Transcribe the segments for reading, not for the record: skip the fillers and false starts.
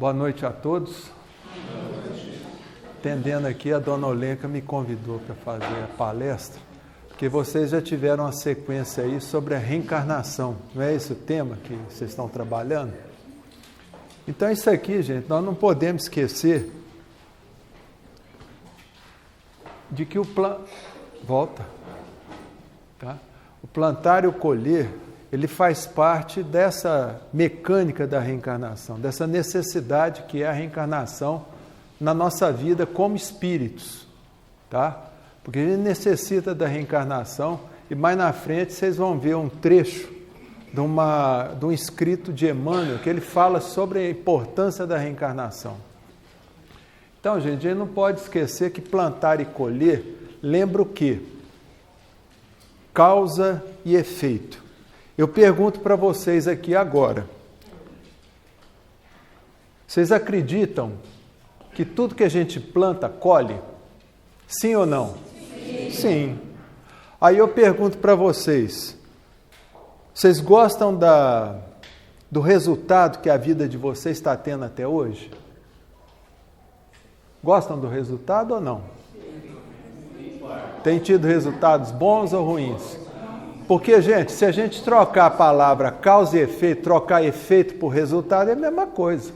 Boa noite a todos. Atendendo aqui, a dona Olenka me convidou para fazer a palestra, porque vocês já tiveram uma sequência aí sobre a reencarnação. Não é esse o tema que vocês estão trabalhando? Então isso aqui, gente, nós não podemos esquecer de que o plantar e o colher, ele faz parte dessa mecânica da reencarnação, dessa necessidade que é a reencarnação na nossa vida como espíritos, tá? Porque a gente necessita da reencarnação, e mais na frente vocês vão ver um trecho de um escrito de Emmanuel, que ele fala sobre a importância da reencarnação. Então, gente, a gente não pode esquecer que plantar e colher lembra o quê? Causa e efeito. Eu pergunto para vocês aqui agora, vocês acreditam que tudo que a gente planta, colhe? Sim ou não? Sim. Aí eu pergunto para vocês, vocês gostam do resultado que a vida de vocês está tendo até hoje? Gostam do resultado ou não? Tem tido resultados bons ou ruins? Porque, gente, se a gente trocar a palavra causa e efeito, trocar efeito por resultado, é a mesma coisa.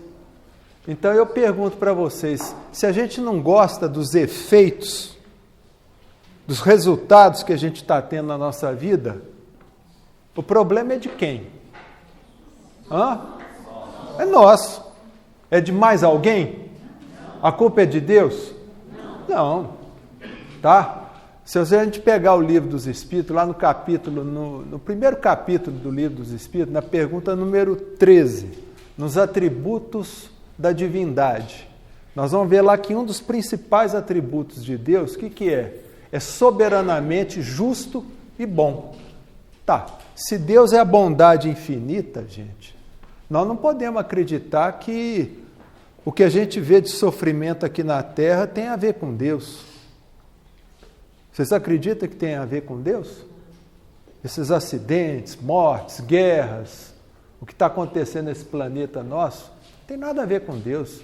Então eu pergunto para vocês, se a gente não gosta dos efeitos, dos resultados que a gente está tendo na nossa vida, o problema é de quem? É nosso. É de mais alguém? A culpa é de Deus? Não. Tá? Se a gente pegar o Livro dos Espíritos, lá no capítulo, no primeiro capítulo do Livro dos Espíritos, na pergunta número 13, nos atributos da divindade, nós vamos ver lá que um dos principais atributos de Deus, o que é? É soberanamente justo e bom. Tá, se Deus é a bondade infinita, gente, nós não podemos acreditar que o que a gente vê de sofrimento aqui na Terra tem a ver com Deus. Vocês acreditam que tem a ver com Deus? Esses acidentes, mortes, guerras, o que está acontecendo nesse planeta nosso, não tem nada a ver com Deus.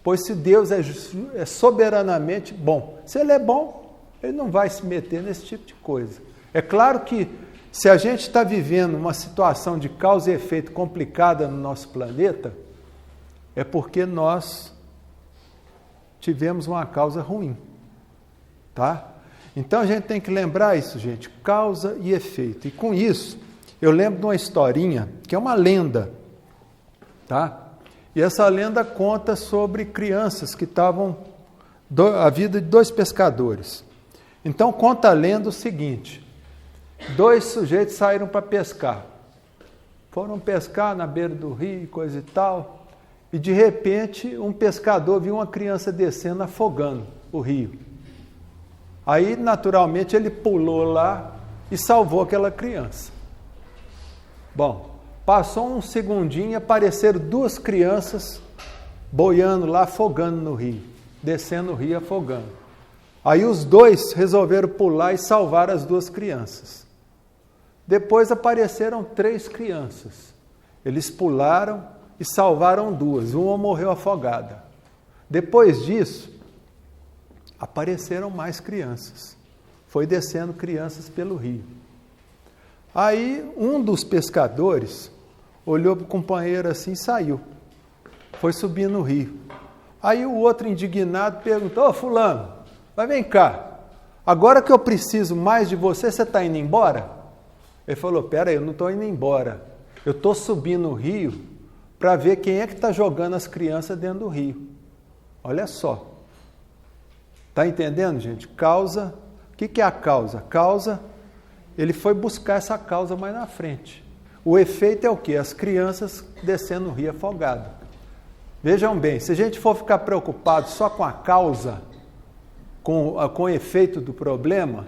Pois se Deus é soberanamente bom, se Ele é bom, Ele não vai se meter nesse tipo de coisa. É claro que se a gente está vivendo uma situação de causa e efeito complicada no nosso planeta, é porque nós tivemos uma causa ruim, tá? Então a gente tem que lembrar isso, gente, causa e efeito. E com isso, eu lembro de uma historinha, que é uma lenda, tá? E essa lenda conta sobre crianças que estavam, a vida de dois pescadores. Então conta a lenda o seguinte, dois sujeitos saíram para pescar. Foram pescar na beira do rio, coisa e tal, e de repente um pescador viu uma criança descendo, afogando o rio. Aí, naturalmente, ele pulou lá e salvou aquela criança. Bom, passou um segundinho e apareceram duas crianças boiando lá, afogando no rio, descendo o rio, afogando. Aí os dois resolveram pular e salvar as duas crianças. Depois apareceram três crianças. Eles pularam e salvaram duas, uma morreu afogada. Depois disso, apareceram mais crianças. Foi descendo crianças pelo rio. Aí um dos pescadores olhou para o companheiro assim e saiu. Foi subir no rio. Aí o outro indignado perguntou, ô fulano, mas vem cá, agora que eu preciso mais de você, você está indo embora? Ele falou, pera aí, eu não estou indo embora. Eu estou subindo o rio para ver quem é que está jogando as crianças dentro do rio. Olha só. Está entendendo, gente? Causa, o que é a causa? Causa, ele foi buscar essa causa mais na frente. O efeito é o quê? As crianças descendo o rio afogado. Vejam bem, se a gente for ficar preocupado só com a causa, com o efeito do problema,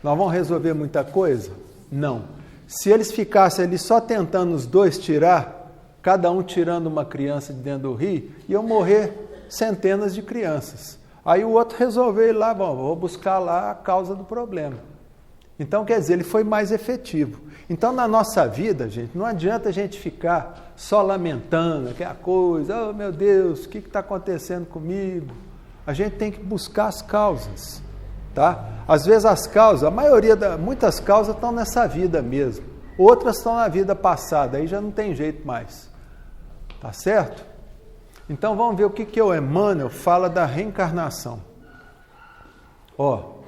nós vamos resolver muita coisa? Não. Se eles ficassem ali só tentando os dois tirar, cada um tirando uma criança de dentro do rio, iam morrer centenas de crianças. Aí o outro resolveu ir lá, bom, vou buscar lá a causa do problema. Então, quer dizer, ele foi mais efetivo. Então, na nossa vida, gente, não adianta a gente ficar só lamentando aquela coisa, oh meu Deus, o que está acontecendo comigo? A gente tem que buscar as causas, tá? Às vezes as causas, muitas causas estão nessa vida mesmo, outras estão na vida passada, aí já não tem jeito mais, tá certo? Então vamos ver o que o Emmanuel fala da reencarnação. Ó,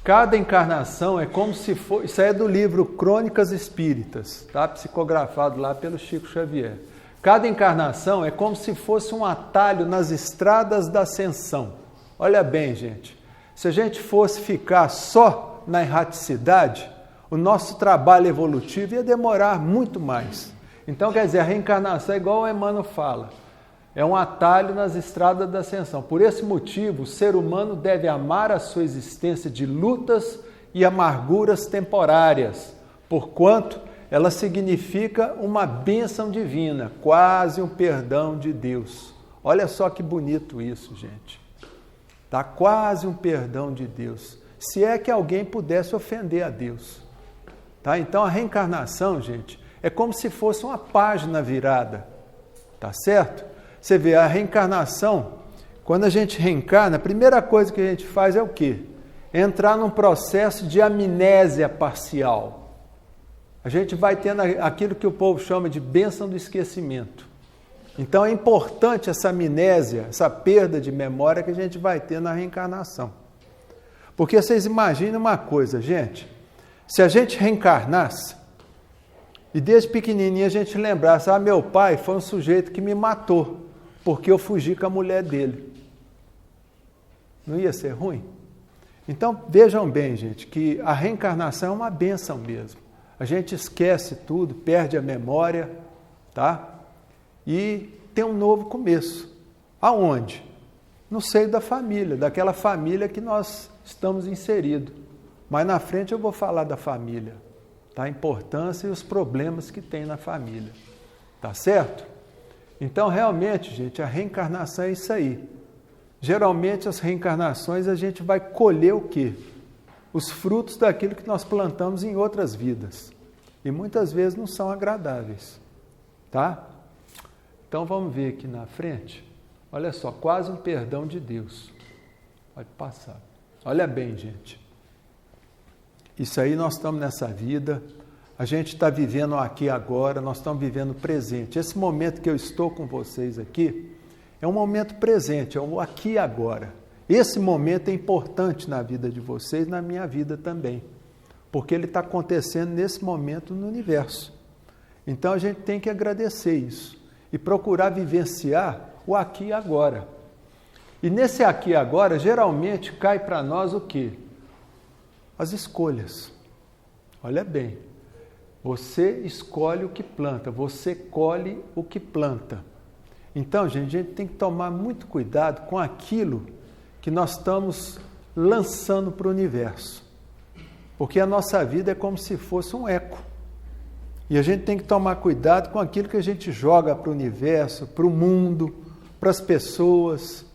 cada encarnação é como se fosse, isso aí é do livro Crônicas Espíritas, tá? Psicografado lá pelo Chico Xavier. Cada encarnação é como se fosse um atalho nas estradas da ascensão. Olha bem, gente, se a gente fosse ficar só na erraticidade, o nosso trabalho evolutivo ia demorar muito mais. Então, quer dizer, a reencarnação é igual o Emmanuel fala, é um atalho nas estradas da ascensão. Por esse motivo, o ser humano deve amar a sua existência de lutas e amarguras temporárias, porquanto ela significa uma bênção divina, quase um perdão de Deus. Olha só que bonito isso, gente. Tá quase um perdão de Deus. Se é que alguém pudesse ofender a Deus. Tá? Então a reencarnação, gente, é como se fosse uma página virada. Tá certo? Você vê, a reencarnação, quando a gente reencarna, a primeira coisa que a gente faz é o quê? Entrar num processo de amnésia parcial. A gente vai tendo aquilo que o povo chama de bênção do esquecimento. Então é importante essa amnésia, essa perda de memória que a gente vai ter na reencarnação. Porque vocês imaginem uma coisa, gente, se a gente reencarnasse e desde pequenininho a gente lembrasse, meu pai foi um sujeito que me matou porque eu fugi com a mulher dele. Não ia ser ruim? Então vejam bem, gente, que a reencarnação é uma bênção mesmo. A gente esquece tudo, perde a memória, tá? E tem um novo começo. Aonde? No seio da família, daquela família que nós estamos inseridos. Mas na frente eu vou falar da família, tá? A importância e os problemas que tem na família. Tá certo? Então, realmente, gente, a reencarnação é isso aí. Geralmente, as reencarnações, a gente vai colher o quê? Os frutos daquilo que nós plantamos em outras vidas. E muitas vezes não são agradáveis. Tá? Então, vamos ver aqui na frente. Olha só, quase um perdão de Deus. Pode passar. Olha bem, gente. Isso aí nós estamos nessa vida, a gente está vivendo aqui agora, nós estamos vivendo o presente. Esse momento que eu estou com vocês aqui é um momento presente, é um aqui e agora. Esse momento é importante na vida de vocês, na minha vida também, porque ele está acontecendo nesse momento no universo. Então a gente tem que agradecer isso e procurar vivenciar o aqui e agora. E nesse aqui e agora, geralmente cai para nós o quê? As escolhas. Olha bem, você escolhe o que planta, você colhe o que planta. Então, gente, a gente tem que tomar muito cuidado com aquilo que nós estamos lançando para o universo. Porque a nossa vida é como se fosse um eco. E a gente tem que tomar cuidado com aquilo que a gente joga para o universo, para o mundo, para as pessoas.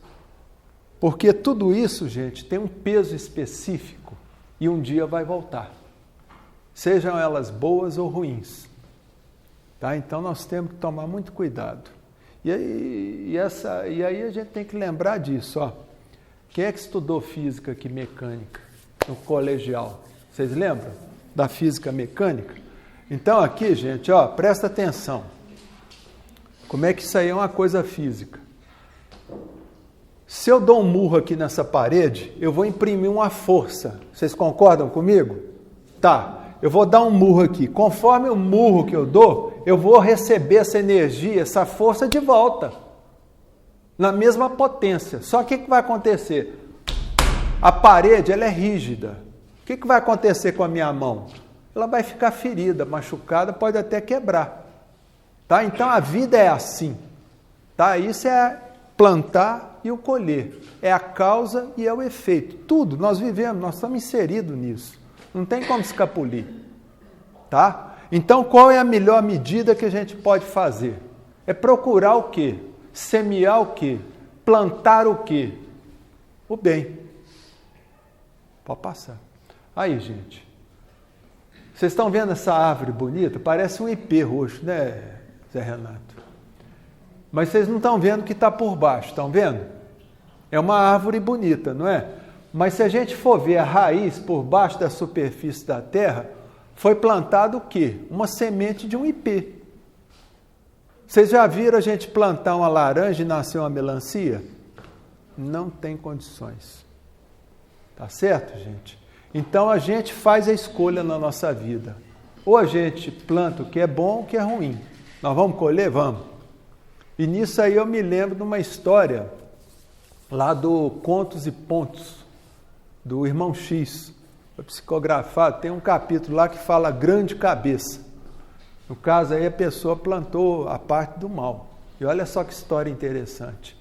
Porque tudo isso, gente, tem um peso específico e um dia vai voltar. Sejam elas boas ou ruins. Tá? Então nós temos que tomar muito cuidado. E aí a gente tem que lembrar disso. Ó. Quem é que estudou física aqui, mecânica, no colegial? Vocês lembram da física mecânica? Então aqui, gente, ó, presta atenção. Como é que isso aí é uma coisa física? Se eu dou um murro aqui nessa parede, eu vou imprimir uma força. Vocês concordam comigo? Tá, eu vou dar um murro aqui. Conforme o murro que eu dou, eu vou receber essa energia, essa força de volta. Na mesma potência. Só que o que vai acontecer? A parede, ela é rígida. O que vai acontecer com a minha mão? Ela vai ficar ferida, machucada, pode até quebrar. Tá? Então a vida é assim. Tá? Isso é plantar e o colher. É a causa e é o efeito. Tudo, nós vivemos, nós estamos inseridos nisso. Não tem como escapulir. Tá? Então, qual é a melhor medida que a gente pode fazer? É procurar o quê? Semear o quê? Plantar o quê? O bem. Pode passar. Aí, gente. Vocês estão vendo essa árvore bonita? Parece um ipê roxo, né, Zé Renato? Mas vocês não estão vendo o que está por baixo, estão vendo? É uma árvore bonita, não é? Mas se a gente for ver a raiz por baixo da superfície da terra, foi plantado o quê? Uma semente de um ipê. Vocês já viram a gente plantar uma laranja e nascer uma melancia? Não tem condições. Tá certo, gente? Então a gente faz a escolha na nossa vida. Ou a gente planta o que é bom ou o que é ruim. Nós vamos colher? Vamos. E nisso aí eu me lembro de uma história lá do Contos e Pontos, do Irmão X. Foi psicografado, tem um capítulo lá que fala grande cabeça. No caso aí a pessoa plantou a parte do mal. E olha só que história interessante.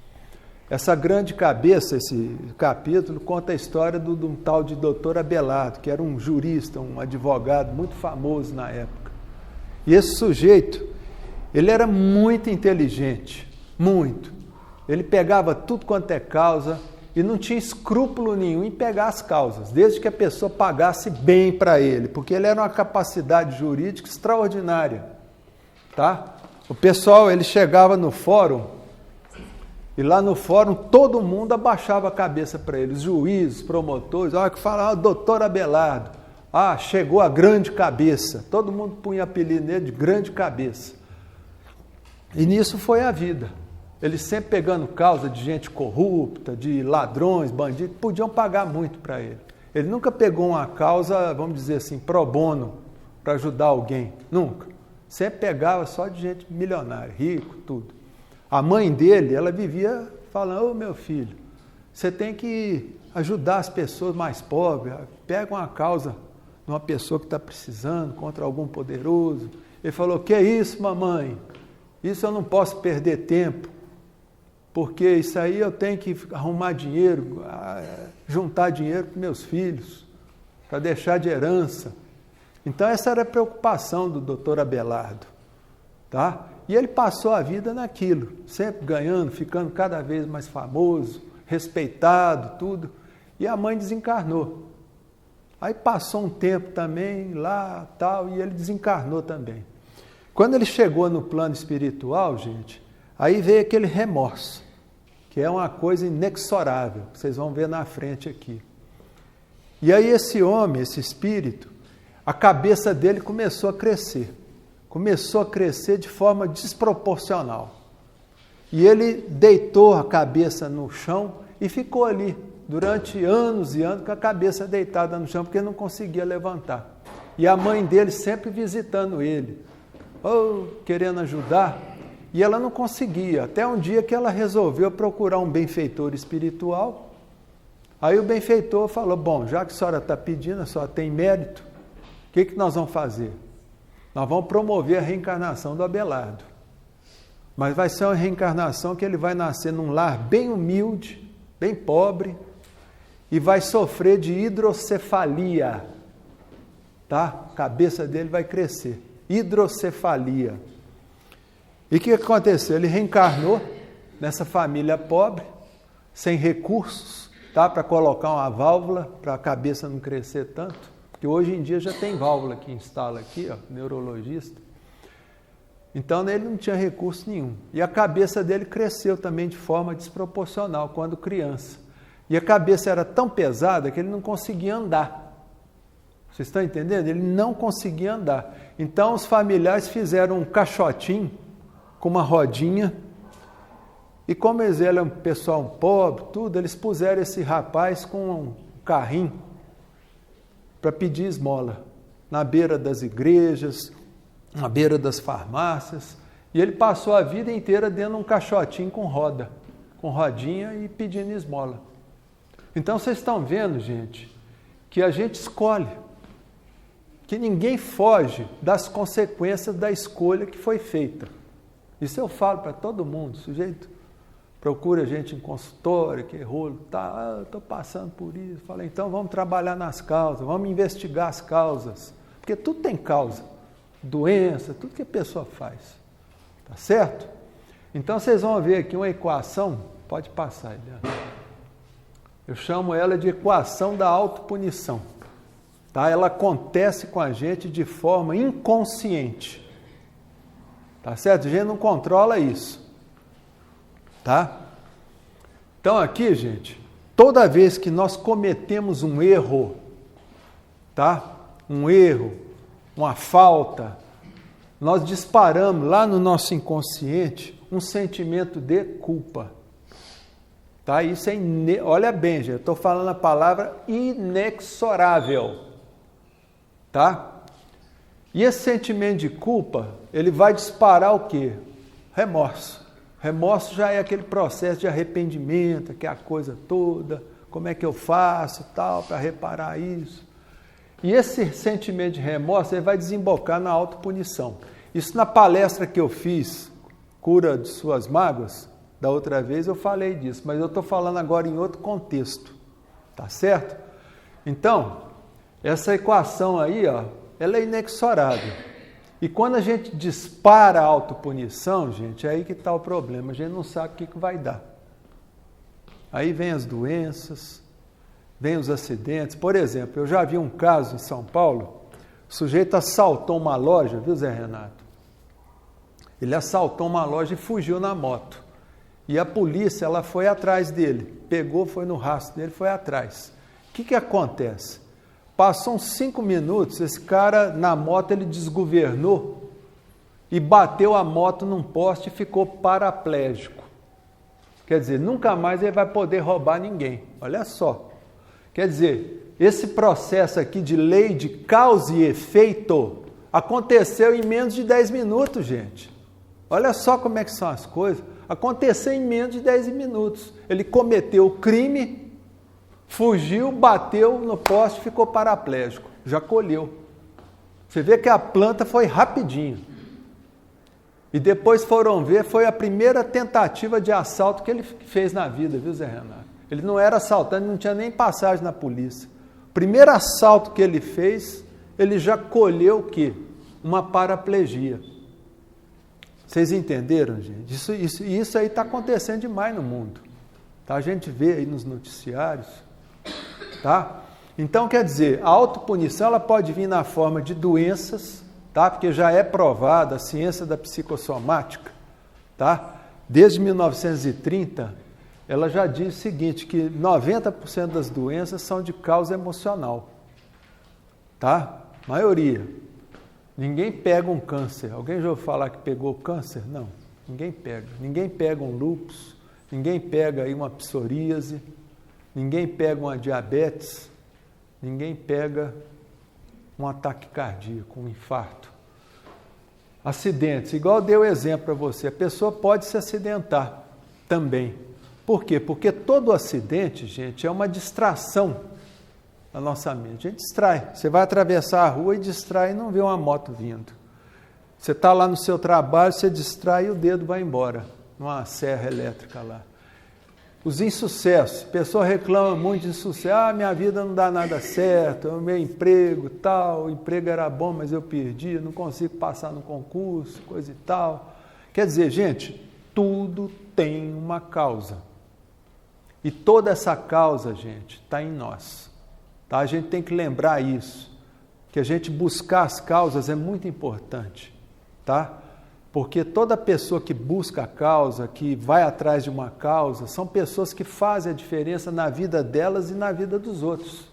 Essa grande cabeça, esse capítulo, conta a história de um tal de Dr. Abelardo, que era um jurista, um advogado muito famoso na época. E esse sujeito, ele era muito inteligente, muito. Ele pegava tudo quanto é causa e não tinha escrúpulo nenhum em pegar as causas, desde que a pessoa pagasse bem para ele, porque ele era uma capacidade jurídica extraordinária. Tá? O pessoal, ele chegava no fórum, e lá no fórum todo mundo abaixava a cabeça para ele, os juízes, promotores, olha que falava, doutor Abelardo, chegou a grande cabeça, todo mundo punha apelido nele de grande cabeça. E nisso foi a vida. Eles sempre pegando causa de gente corrupta, de ladrões, bandidos, podiam pagar muito para ele. Ele nunca pegou uma causa, vamos dizer assim, pro bono, para ajudar alguém, nunca. Sempre pegava só de gente milionária, rico, tudo. A mãe dele, ela vivia falando, meu filho, você tem que ajudar as pessoas mais pobres, pega uma causa de uma pessoa que está precisando, contra algum poderoso. Ele falou, que é isso, mamãe? Isso eu não posso perder tempo, porque isso aí eu tenho que arrumar dinheiro, juntar dinheiro para meus filhos, para deixar de herança. Então essa era a preocupação do doutor Abelardo, tá? E ele passou a vida naquilo, sempre ganhando, ficando cada vez mais famoso, respeitado, tudo. E a mãe desencarnou. Aí passou um tempo também lá, tal, e ele desencarnou também. Quando ele chegou no plano espiritual, gente, aí veio aquele remorso, que é uma coisa inexorável, que vocês vão ver na frente aqui. E aí esse homem, esse espírito, a cabeça dele começou a crescer. Começou a crescer de forma desproporcional. E ele deitou a cabeça no chão e ficou ali durante anos e anos com a cabeça deitada no chão, porque não conseguia levantar. E a mãe dele sempre visitando ele, querendo ajudar, e ela não conseguia, até um dia que ela resolveu procurar um benfeitor espiritual. Aí o benfeitor falou, bom, já que a senhora está pedindo, a senhora tem mérito, o que nós vamos fazer? Nós vamos promover a reencarnação do Abelardo. Mas vai ser uma reencarnação que ele vai nascer num lar bem humilde, bem pobre, e vai sofrer de hidrocefalia. Tá? A cabeça dele vai crescer. Hidrocefalia. E o que aconteceu? Ele reencarnou nessa família pobre, sem recursos, tá? Para colocar uma válvula, para a cabeça não crescer tanto. Porque hoje em dia já tem válvula que instala aqui, neurologista. Então ele não tinha recurso nenhum. E a cabeça dele cresceu também de forma desproporcional quando criança. E a cabeça era tão pesada que ele não conseguia andar. Vocês estão entendendo? Ele não conseguia andar. Então os familiares fizeram um caixotinho com uma rodinha. E como eles eram um pessoal pobre, tudo, eles puseram esse rapaz com um carrinho para pedir esmola, na beira das igrejas, na beira das farmácias, e ele passou a vida inteira dentro de um caixotinho com roda, com rodinha e pedindo esmola. Então vocês estão vendo, gente, que a gente escolhe, que ninguém foge das consequências da escolha que foi feita. Isso eu falo para todo mundo, sujeito procura gente em consultório, que rolo, eu estou passando por isso. Falei, então vamos trabalhar nas causas, vamos investigar as causas, porque tudo tem causa, doença, tudo que a pessoa faz, tá certo? Então vocês vão ver aqui uma equação, pode passar, Eliana. Eu chamo ela de equação da autopunição, tá? Ela acontece com a gente de forma inconsciente. Tá certo? A gente não controla isso. Tá? Então aqui, gente, toda vez que nós cometemos um erro, tá? Um erro, uma falta, nós disparamos lá no nosso inconsciente um sentimento de culpa. Tá? Isso é olha bem, gente, eu estou falando a palavra inexorável. Tá? E esse sentimento de culpa, ele vai disparar o quê? Remorso. Remorso já é aquele processo de arrependimento, que é a coisa toda, como é que eu faço, tal, para reparar isso. E esse sentimento de remorso, ele vai desembocar na autopunição. Isso na palestra que eu fiz, Cura de Suas Mágoas, da outra vez eu falei disso, mas eu estou falando agora em outro contexto, tá certo? Então, essa equação aí, ó, ela é inexorável. E quando a gente dispara a autopunição, gente, é aí que está o problema. A gente não sabe o que vai dar. Aí vem as doenças, vem os acidentes. Por exemplo, eu já vi um caso em São Paulo, o sujeito assaltou uma loja, viu, Zé Renato? Ele assaltou uma loja e fugiu na moto. E a polícia, ela foi atrás dele. Pegou, foi no rastro dele, foi atrás. O que acontece? Passou uns 5 minutos, esse cara na moto ele desgovernou e bateu a moto num poste e ficou paraplégico. Quer dizer, nunca mais ele vai poder roubar ninguém. Olha só. Quer dizer, esse processo aqui de lei de causa e efeito aconteceu em menos de 10 minutos, gente. Olha só como é que são as coisas. Aconteceu em menos de 10 minutos. Ele cometeu o crime, fugiu, bateu no poste, ficou paraplégico. Já colheu. Você vê que a planta foi rapidinho. E depois foram ver, foi a primeira tentativa de assalto que ele fez na vida, viu, Zé Renato? Ele não era assaltante, não tinha nem passagem na polícia. O primeiro assalto que ele fez, ele já colheu o quê? Uma paraplegia. Vocês entenderam, gente? Isso aí está acontecendo demais no mundo. Tá? A gente vê aí nos noticiários. Tá? Então, quer dizer, a autopunição ela pode vir na forma de doenças, tá? Porque já é provada a ciência da psicossomática. Tá? Desde 1930, ela já diz o seguinte, que 90% das doenças são de causa emocional. Tá? Maioria. Ninguém pega um câncer. Alguém já ouviu falar que pegou câncer? Não, ninguém pega. Ninguém pega um lúpus, ninguém pega aí uma psoríase, ninguém pega uma diabetes, ninguém pega um ataque cardíaco, um infarto. Acidentes, igual eu dei o exemplo para você, a pessoa pode se acidentar também. Por quê? Porque todo acidente, gente, é uma distração a nossa mente. A gente distrai. Você vai atravessar a rua e distrai e não vê uma moto vindo. Você está lá no seu trabalho, você distrai e o dedo vai embora, numa serra elétrica lá. Os insucessos. A pessoa reclama muito de insucesso. Ah, minha vida não dá nada certo, o meu emprego tal, o emprego era bom, mas eu perdi, não consigo passar no concurso, coisa e tal. Quer dizer, gente, tudo tem uma causa. E toda essa causa, gente, está em nós. Tá? A gente tem que lembrar isso, que a gente buscar as causas é muito importante, tá? Porque toda pessoa que busca a causa, que vai atrás de uma causa, são pessoas que fazem a diferença na vida delas e na vida dos outros,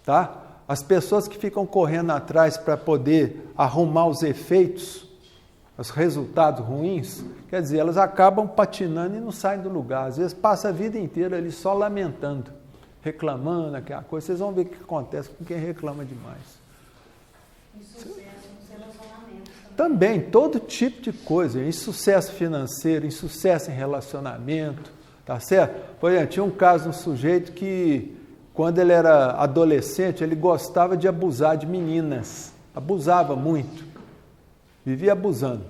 tá? As pessoas que ficam correndo atrás para poder arrumar os efeitos, os resultados ruins, quer dizer, elas acabam patinando e não saem do lugar, às vezes passa a vida inteira ali só lamentando, reclamando aquela coisa. Vocês vão ver o que acontece com quem reclama demais. Insucesso nos relacionamentos também, todo tipo de coisa, insucesso financeiro, insucesso em relacionamento, tá certo? Por exemplo, tinha um caso de um sujeito que, quando ele era adolescente, ele gostava de abusar de meninas, abusava muito, vivia abusando.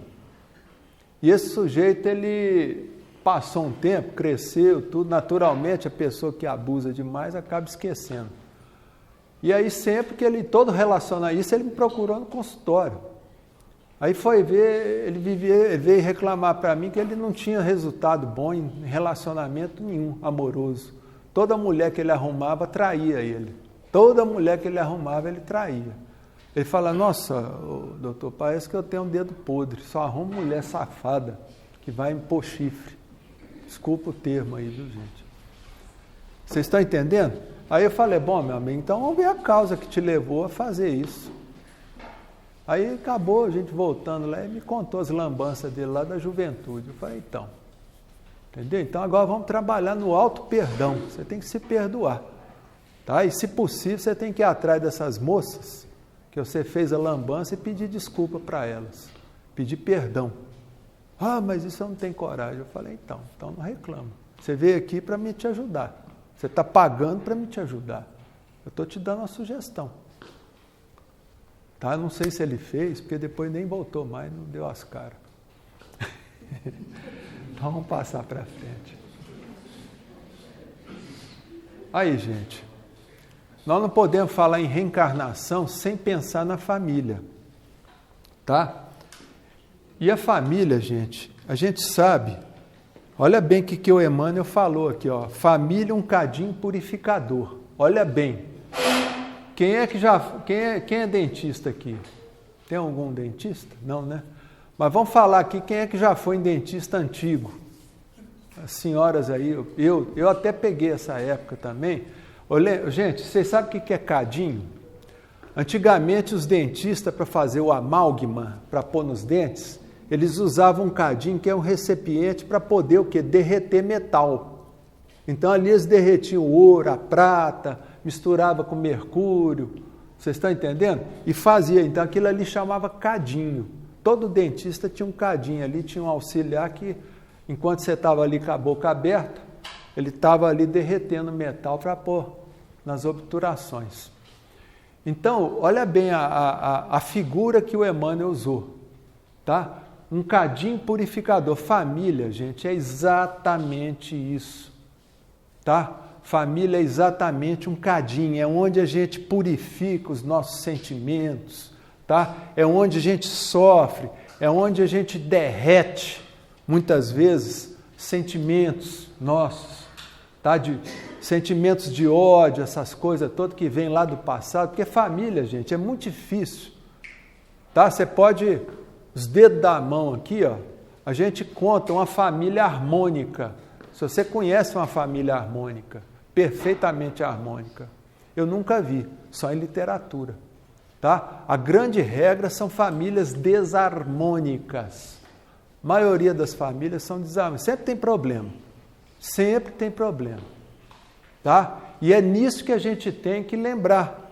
E esse sujeito, ele passou um tempo, cresceu, tudo, naturalmente a pessoa que abusa demais acaba esquecendo. E aí sempre que ele, todo relaciona isso, ele me procurou no consultório. Aí foi ver, ele veio reclamar para mim que ele não tinha resultado bom em relacionamento nenhum, amoroso. Toda mulher que ele arrumava traía ele. Toda mulher que ele arrumava, ele traía. Ele fala, nossa, doutor, parece que eu tenho um dedo podre, só arrumo mulher safada que vai me pôr chifre. Desculpa o termo aí, viu, gente? Vocês estão entendendo? Aí eu falei, bom, meu amigo, então vamos ver a causa que te levou a fazer isso. Aí acabou a gente voltando lá e me contou as lambanças dele lá da juventude. Eu falei, então, entendeu? Então agora vamos trabalhar no auto-perdão. Você tem que se perdoar. Tá? E se possível, você tem que ir atrás dessas moças que você fez a lambança e pedir desculpa para elas. Pedir perdão. Ah, mas isso eu não tenho coragem. Eu falei, então não reclama. Você veio aqui para me te ajudar. Você está pagando para me te ajudar. Eu estou te dando uma sugestão. Tá? Não sei se ele fez, porque depois nem voltou mais, não deu as caras. Então vamos passar para frente. Aí, gente, nós não podemos falar em reencarnação sem pensar na família. Tá? E a família, gente, a gente sabe, olha bem o que o Emmanuel falou aqui, ó, família um cadinho purificador. Olha bem. Quem é dentista aqui? Tem algum dentista? Não, né? Mas vamos falar aqui, quem é que já foi em dentista antigo? As senhoras aí, eu até peguei essa época também. Gente, vocês sabem o que é cadinho? Antigamente os dentistas, para fazer o amálgama, para pôr nos dentes, eles usavam um cadinho que é um recipiente para poder o quê? Derreter metal. Então ali eles derretiam o ouro, a prata, misturava com mercúrio, vocês estão entendendo? E fazia, então aquilo ali chamava cadinho. Todo dentista tinha um cadinho ali, tinha um auxiliar que, enquanto você estava ali com a boca aberta, ele estava ali derretendo metal para pôr nas obturações. Então, olha bem a figura que o Emmanuel usou, tá? Um cadinho purificador. Família, gente, é exatamente isso, tá? Família é exatamente um cadinho, é onde a gente purifica os nossos sentimentos, tá? É onde a gente sofre, é onde a gente derrete, muitas vezes, sentimentos nossos, tá? Sentimentos de ódio, essas coisas todas que vêm lá do passado, porque família, gente, é muito difícil, tá? Você pode, os dedos da mão aqui, ó, a gente conta uma família harmônica. Se você conhece uma família harmônica, perfeitamente harmônica, eu nunca vi, só em literatura, tá? A grande regra são famílias desarmônicas. A maioria das famílias são desarmônicas. Sempre tem problema, tá? E é nisso que a gente tem que lembrar,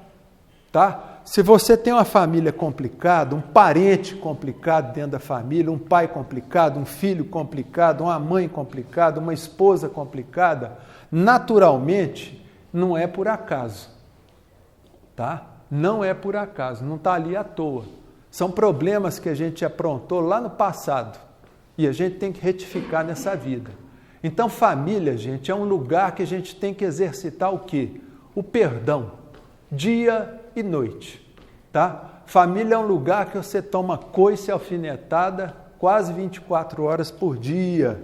tá? Se você tem uma família complicada, um parente complicado dentro da família, um pai complicado, um filho complicado, uma mãe complicada, uma esposa complicada, naturalmente, não é por acaso, tá? Não é por acaso, não está ali à toa. São problemas que a gente aprontou lá no passado e a gente tem que retificar nessa vida. Então, família, gente, é um lugar que a gente tem que exercitar o quê? O perdão, dia e noite, tá? Família é um lugar que você toma coice alfinetada quase 24 horas por dia,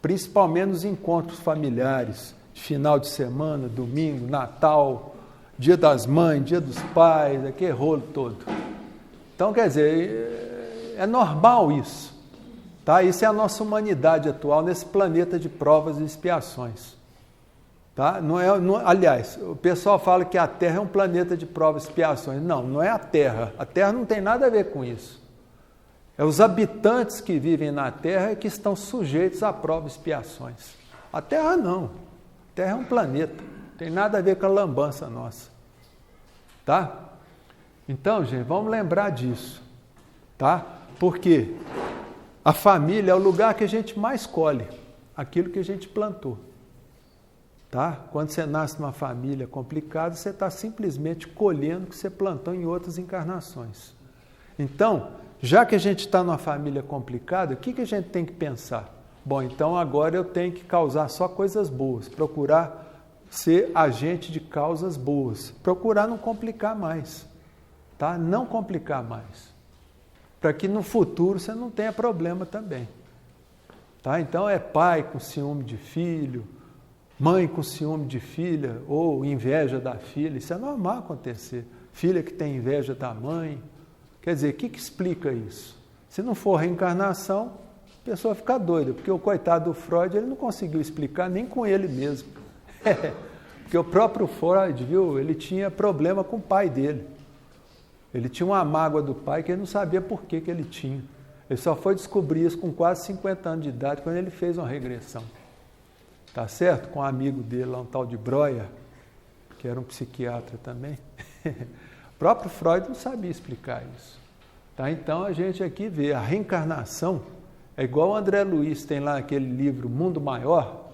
principalmente nos encontros familiares, de final de semana, domingo, Natal, Dia das Mães, Dia dos Pais, aquele rolo todo. Então, quer dizer, é normal isso, tá? Isso é a nossa humanidade atual nesse planeta de provas e expiações. Tá? Aliás, o pessoal fala que a Terra é um planeta de provas e expiações. Não, não é a Terra. A Terra não tem nada a ver com isso. É os habitantes que vivem na Terra que estão sujeitos a provas e expiações. A Terra não. A Terra é um planeta. Não tem nada a ver com a lambança nossa. Tá? Então, gente, vamos lembrar disso. Tá? Porque a família é o lugar que a gente mais colhe aquilo que a gente plantou. Tá? Quando você nasce numa família complicada, você está simplesmente colhendo o que você plantou em outras encarnações. Então, já que a gente está numa família complicada, o que a gente tem que pensar? Bom, então agora eu tenho que causar só coisas boas, procurar ser agente de causas boas, procurar não complicar mais, tá? Não complicar mais, para que no futuro você não tenha problema também. Tá? Então é pai com ciúme de filho, Mãe com ciúme de filha ou inveja da filha, isso é normal acontecer. Filha que tem inveja da mãe. Quer dizer, o que explica isso? Se não for reencarnação, a pessoa fica doida, porque o coitado do Freud, ele não conseguiu explicar nem com ele mesmo. Porque o próprio Freud, viu, ele tinha problema com o pai dele. Ele tinha uma mágoa do pai que ele não sabia por que ele tinha. Ele só foi descobrir isso com quase 50 anos de idade, quando ele fez uma regressão. Tá certo? Com um amigo dele lá, um tal de Breuer, que era um psiquiatra também. O próprio Freud não sabia explicar isso. Tá? Então a gente aqui vê a reencarnação, é igual o André Luiz tem lá aquele livro Mundo Maior.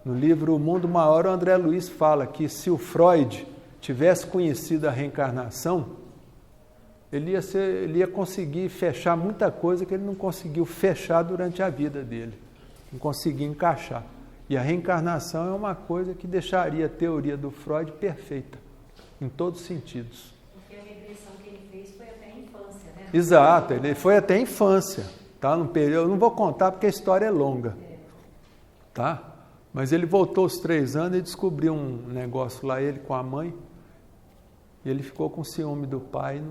No livro Mundo Maior, o André Luiz fala que se o Freud tivesse conhecido a reencarnação, ele ia conseguir fechar muita coisa que ele não conseguiu fechar durante a vida dele. Não conseguia encaixar. E a reencarnação é uma coisa que deixaria a teoria do Freud perfeita, em todos os sentidos. Porque a regressão que ele fez foi até a infância, né? Exato, ele foi até a infância. Tá? Num período, eu não vou contar porque a história é longa. Tá? Mas ele voltou aos 3 anos e descobriu um negócio lá, ele com a mãe, e ele ficou com ciúme do pai.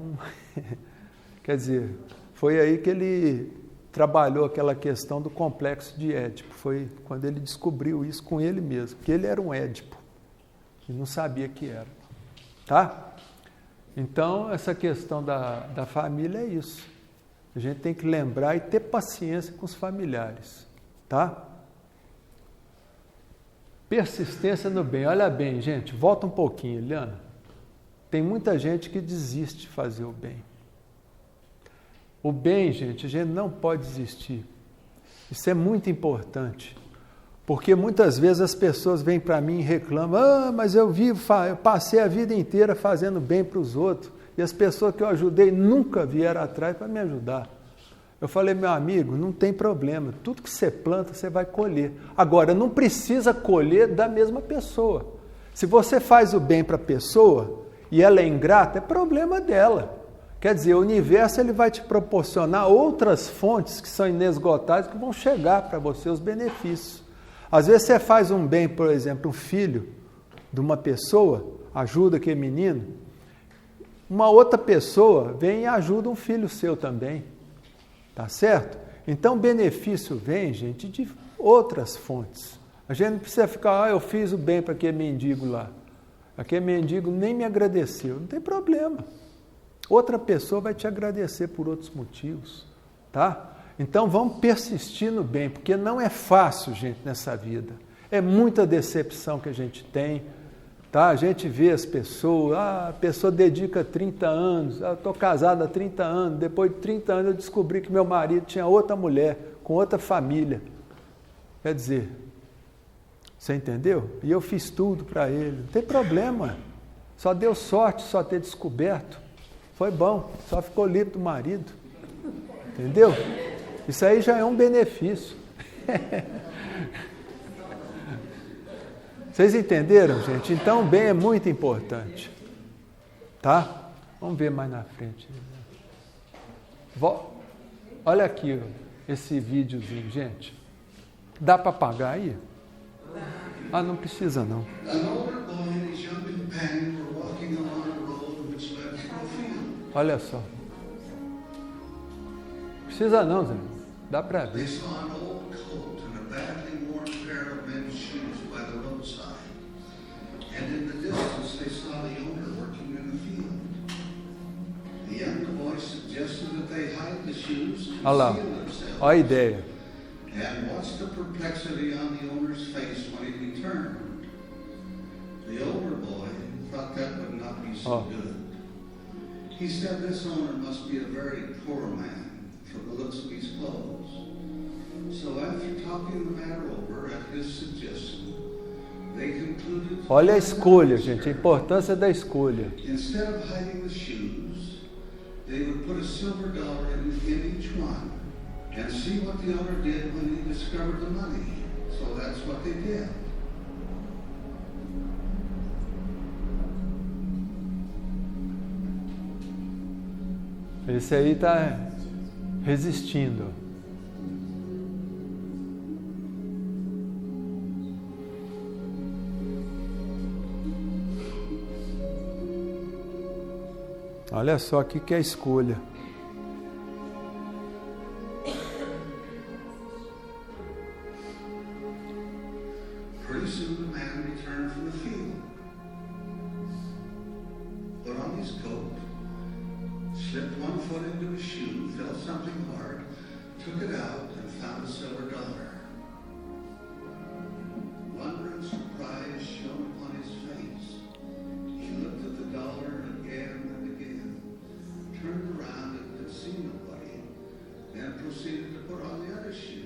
Quer dizer, foi aí que ele trabalhou aquela questão do complexo de Édipo. Foi quando ele descobriu isso com ele mesmo, que ele era um Édipo, e não sabia que era. Tá? Então, essa questão da família é isso. A gente tem que lembrar e ter paciência com os familiares. Tá? Persistência no bem. Olha bem, gente, volta um pouquinho, Eliana. Tem muita gente que desiste de fazer o bem. O bem, gente, a gente não pode desistir. Isso é muito importante. Porque muitas vezes as pessoas vêm para mim e reclamam: mas eu passei a vida inteira fazendo bem para os outros, e as pessoas que eu ajudei nunca vieram atrás para me ajudar. Eu falei: meu amigo, não tem problema, tudo que você planta, você vai colher. Agora, não precisa colher da mesma pessoa. Se você faz o bem para a pessoa e ela é ingrata, é problema dela. Quer dizer, o universo ele vai te proporcionar outras fontes que são inesgotáveis, que vão chegar para você os benefícios. Às vezes você faz um bem, por exemplo, um filho de uma pessoa, ajuda aquele menino, uma outra pessoa vem e ajuda um filho seu também. Tá certo? Então, benefício vem, gente, de outras fontes. A gente não precisa ficar: eu fiz o bem para aquele mendigo lá. Aquele mendigo nem me agradeceu. Não tem problema. Outra pessoa vai te agradecer por outros motivos. Tá? Então, vamos persistir no bem, porque não é fácil, gente, nessa vida. É muita decepção que a gente tem. Tá? A gente vê as pessoas, a pessoa dedica 30 anos, eu estou casado há 30 anos, depois de 30 anos eu descobri que meu marido tinha outra mulher, com outra família. Quer dizer, você entendeu? E eu fiz tudo para ele. Não tem problema, só deu sorte só ter descoberto. Foi bom, só ficou livre do marido. Entendeu? Isso aí já é um benefício. Vocês entenderam, gente? Então, o bem é muito importante. Tá? Vamos ver mais na frente. Olha aqui esse videozinho, gente. Dá para apagar aí? Ah, não precisa não. Olha só. Precisa não, Zé. Dá para ver. And in the distance, they saw the owner working in the field. The young boy suggested that they hide the shoes to Olha lá, conceal themselves. olha a ideia. And watch the perplexity on the owner's face when he returned. The older boy thought that would not be so good. He said this owner must be a very poor man for the looks of his clothes. So after talking the matter over at his suggestion, olha a escolha, gente, a importância da escolha. Instead of hiding the shoes, they would put a silver dollar in each one and see what the owner did when he discovered the money. So that's what they did. Esse aí está resistindo. Olha só aqui que é a escolha. Pretty soon the man returned from the field, put on his coat, slipped one foot into his shoe, felt something hard, took it out, and found a silver dollar. Wonder and surprise shone upon his face. He looked at the dollar again and again, turned around and could see nobody, then proceeded to put on the other shoe.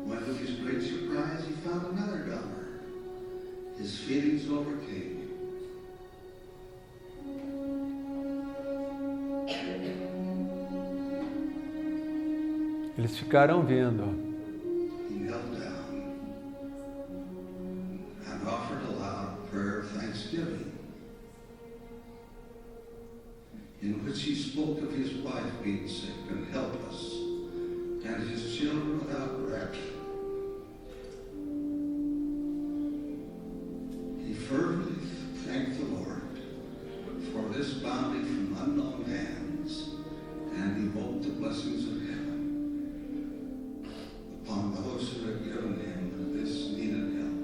When to his great surprise, he found another dollar. His feelings overcame him. Eles ficaram vendo. He knelt down and offered a loud prayer of thanksgiving, in which he spoke of his wife being sick and helpless, and his children without direction. He fervently thanked the Lord for this bounty from unknown hands, and evoked the blessings of heaven upon those who had given him this needed help.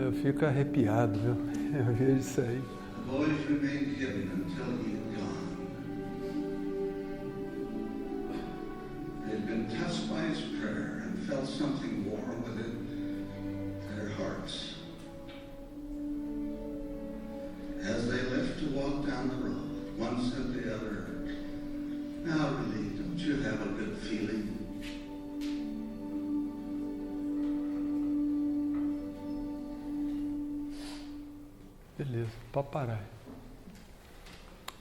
Eu fico arrepiado, viu? Eu vejo isso aí. The boys remained hidden until he had gone. They had been touched by his prayer and felt something warm within their hearts. As they left to walk down the road, one said to the other, "Now really, don't you have a good feeling?" Beleza, pode parar.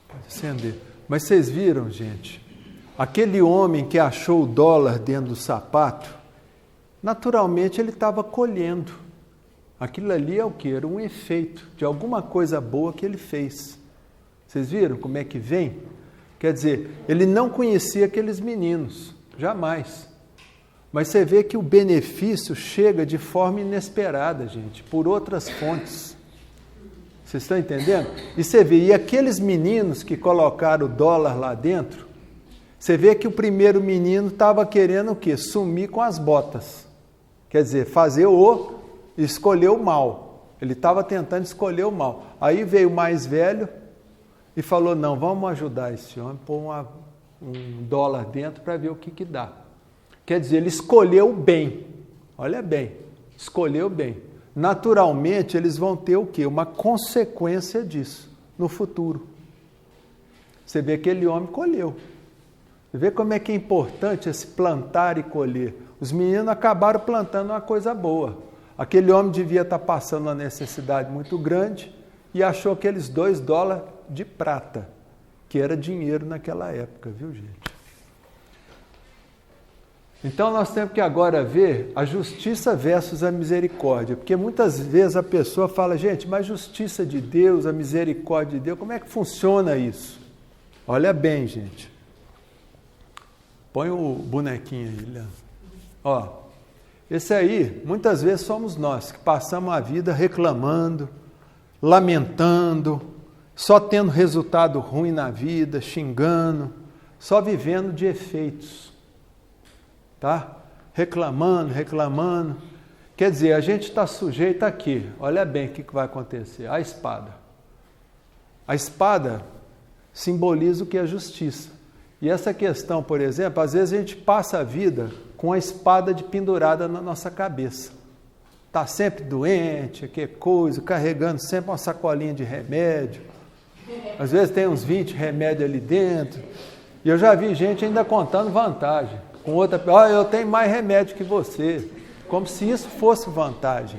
Pode acender. Mas vocês viram, gente? Aquele homem que achou o dólar dentro do sapato, naturalmente ele estava colhendo. Aquilo ali é o quê? Era um efeito de alguma coisa boa que ele fez. Vocês viram como é que vem? Quer dizer, ele não conhecia aqueles meninos, jamais. Mas você vê que o benefício chega de forma inesperada, gente, por outras fontes. Vocês estão entendendo? E você vê, e aqueles meninos que colocaram o dólar lá dentro, você vê que o primeiro menino estava querendo o quê? Sumir com as botas. Quer dizer, escolher o mal. Ele estava tentando escolher o mal. Aí veio o mais velho e falou, não, vamos ajudar esse homem, pôr um dólar dentro para ver o que dá. Quer dizer, ele escolheu bem. Olha bem, escolheu bem. Naturalmente, eles vão ter o quê? Uma consequência disso no futuro. Você vê que aquele homem colheu. Você vê como é que é importante esse plantar e colher. Os meninos acabaram plantando uma coisa boa. Aquele homem devia estar passando uma necessidade muito grande e achou aqueles $2 de prata, que era dinheiro naquela época, viu, gente? Então nós temos que agora ver a justiça versus a misericórdia, porque muitas vezes a pessoa fala, gente, mas a justiça de Deus, a misericórdia de Deus, como é que funciona isso? Olha bem, gente. Põe o bonequinho aí, Leandro. Ó, esse aí, muitas vezes somos nós que passamos a vida reclamando, lamentando, só tendo resultado ruim na vida, xingando, só vivendo de efeitos. Tá? Reclamando. Quer dizer, a gente está sujeito aqui. Olha bem o que vai acontecer. A espada. A espada simboliza o que é justiça. E essa questão, por exemplo, às vezes a gente passa a vida com a espada pendurada na nossa cabeça. Está sempre doente, que coisa, carregando sempre uma sacolinha de remédio. Às vezes tem uns 20 remédios ali dentro. E eu já vi gente ainda contando vantagem. Com outra, eu tenho mais remédio que você, como se isso fosse vantagem.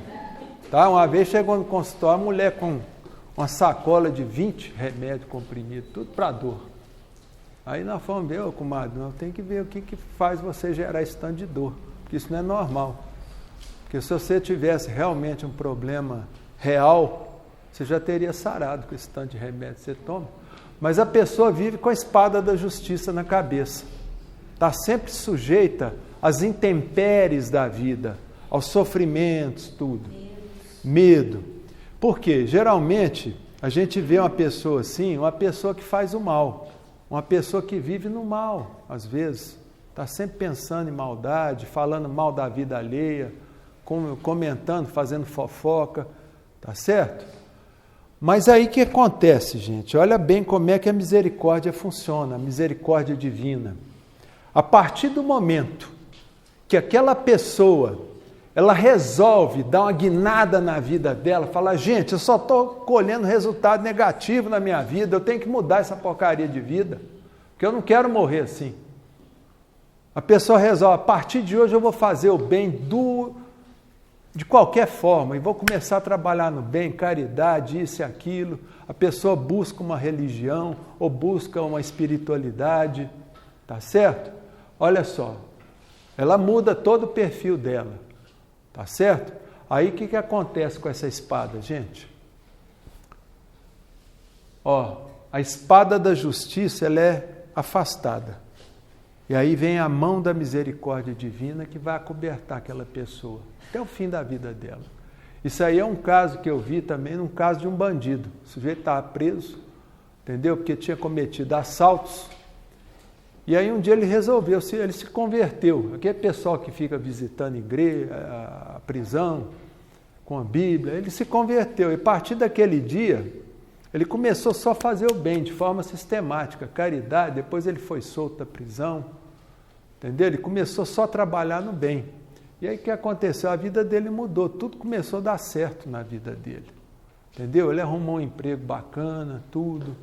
Tá? Uma vez chegou no consultório, uma mulher com uma sacola de 20 remédios comprimidos, tudo para dor. Aí nós fomos ver, comadre, não tem que ver o que faz você gerar esse tanto de dor, porque isso não é normal. Porque se você tivesse realmente um problema real, você já teria sarado com esse tanto de remédio que você toma. Mas a pessoa vive com a espada da justiça na cabeça. Está sempre sujeita às intempéries da vida, aos sofrimentos, tudo. Medo. Por quê? Geralmente, a gente vê uma pessoa assim, uma pessoa que faz o mal, uma pessoa que vive no mal, às vezes, está sempre pensando em maldade, falando mal da vida alheia, comentando, fazendo fofoca, tá certo? Mas aí o que acontece, gente? Olha bem como é que a misericórdia funciona, a misericórdia divina. A partir do momento que aquela pessoa, ela resolve dar uma guinada na vida dela, falar, gente, eu só estou colhendo resultado negativo na minha vida, eu tenho que mudar essa porcaria de vida, porque eu não quero morrer assim. A pessoa resolve, a partir de hoje eu vou fazer o bem de qualquer forma, e vou começar a trabalhar no bem, caridade, isso e aquilo. A pessoa busca uma religião, ou busca uma espiritualidade, tá certo? Olha só, ela muda todo o perfil dela, tá certo? Aí o que acontece com essa espada, gente? Ó, a espada da justiça, ela é afastada. E aí vem a mão da misericórdia divina que vai acobertar aquela pessoa, até o fim da vida dela. Isso aí é um caso que eu vi também, num caso de um bandido. O sujeito estava preso, entendeu? Porque tinha cometido assaltos. E aí um dia ele resolveu, ele se converteu. Aquele pessoal que fica visitando a igreja, a prisão, com a Bíblia, ele se converteu. E a partir daquele dia, ele começou só a fazer o bem, de forma sistemática, caridade. Depois ele foi solto da prisão, entendeu? Ele começou só a trabalhar no bem. E aí o que aconteceu? A vida dele mudou, tudo começou a dar certo na vida dele, entendeu? Ele arrumou um emprego bacana, tudo.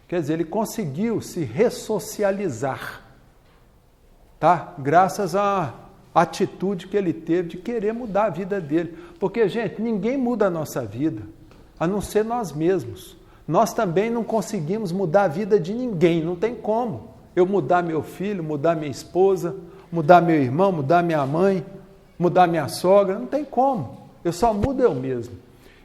Quer dizer, ele conseguiu se ressocializar, tá? Graças à atitude que ele teve de querer mudar a vida dele. Porque, gente, ninguém muda a nossa vida, a não ser nós mesmos. Nós também não conseguimos mudar a vida de ninguém, não tem como. Eu mudar meu filho, mudar minha esposa, mudar meu irmão, mudar minha mãe, mudar minha sogra, não tem como. Eu só mudo eu mesmo.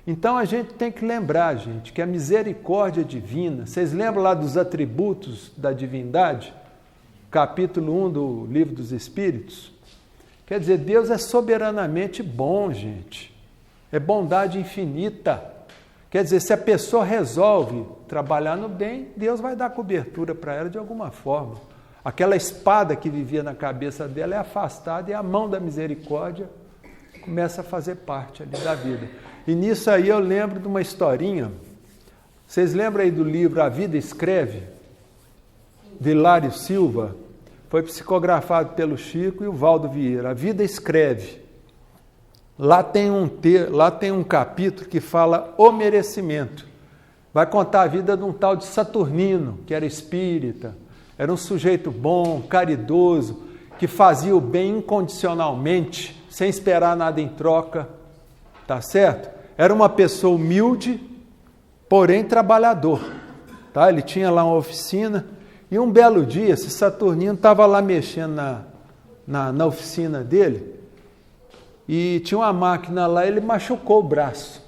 Então a gente tem que lembrar, gente, que a misericórdia divina, vocês lembram lá dos atributos da divindade? Capítulo 1 do Livro dos Espíritos? Quer dizer, Deus é soberanamente bom, gente. É bondade infinita. Quer dizer, se a pessoa resolve trabalhar no bem, Deus vai dar cobertura para ela de alguma forma. Aquela espada que vivia na cabeça dela é afastada e a mão da misericórdia começa a fazer parte ali da vida. E nisso aí eu lembro de uma historinha. Vocês lembram aí do livro A Vida Escreve? De Hilário Silva? Foi psicografado pelo Chico e o Valdo Vieira. A Vida Escreve. Lá tem um capítulo que fala o merecimento. Vai contar a vida de um tal de Saturnino, que era espírita. Era um sujeito bom, caridoso, que fazia o bem incondicionalmente, sem esperar nada em troca. Tá certo? Era uma pessoa humilde, porém trabalhador. Tá? Ele tinha lá uma oficina e um belo dia, esse Saturnino estava lá mexendo na oficina dele e tinha uma máquina lá, ele machucou o braço.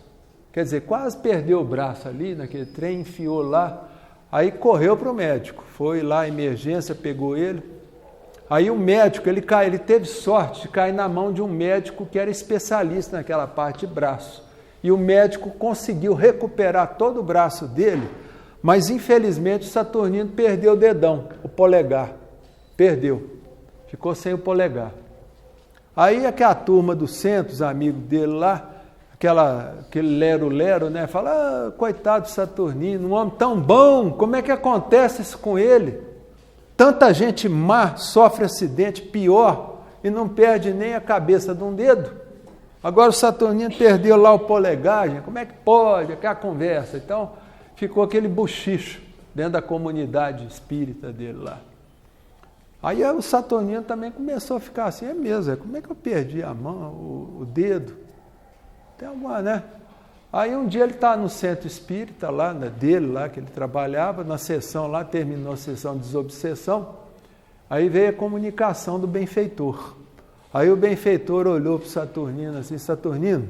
Quer dizer, quase perdeu o braço ali naquele trem, enfiou lá, aí correu para o médico. Foi lá, emergência, pegou ele. Aí o médico, ele teve sorte de cair na mão de um médico que era especialista naquela parte de braço. E o médico conseguiu recuperar todo o braço dele, mas infelizmente o Saturnino perdeu o dedão, o polegar. Perdeu. Ficou sem o polegar. Aí aquela turma do centro, os amigos dele lá, aquele lero-lero, né? Fala, coitado do Saturnino, um homem tão bom, como é que acontece isso com ele? Tanta gente má sofre acidente pior e não perde nem a cabeça de um dedo. Agora o Saturnino perdeu lá o polegar, gente. Como é que pode? Aquela conversa. Então ficou aquele bochicho dentro da comunidade espírita dele lá. Aí o Saturnino também começou a ficar assim, é mesmo, como é que eu perdi a mão, o dedo? Tem alguma, né? Aí um dia ele está no centro espírita lá, dele lá, que ele trabalhava, na sessão lá, terminou a sessão de desobsessão, aí veio a comunicação do benfeitor. Aí o benfeitor olhou para o Saturnino assim, Saturnino,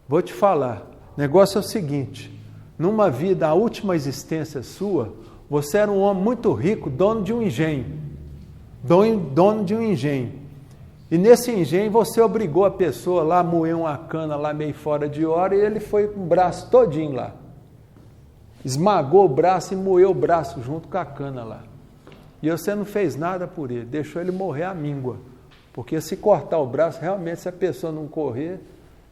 vou te falar, o negócio é o seguinte, numa vida, a última existência sua, você era um homem muito rico, dono de um engenho, dono de um engenho. E nesse engenho você obrigou a pessoa lá a moer uma cana lá meio fora de hora e ele foi com o braço todinho lá. Esmagou o braço e moeu o braço junto com a cana lá. E você não fez nada por ele, deixou ele morrer à míngua. Porque se cortar o braço, realmente se a pessoa não correr,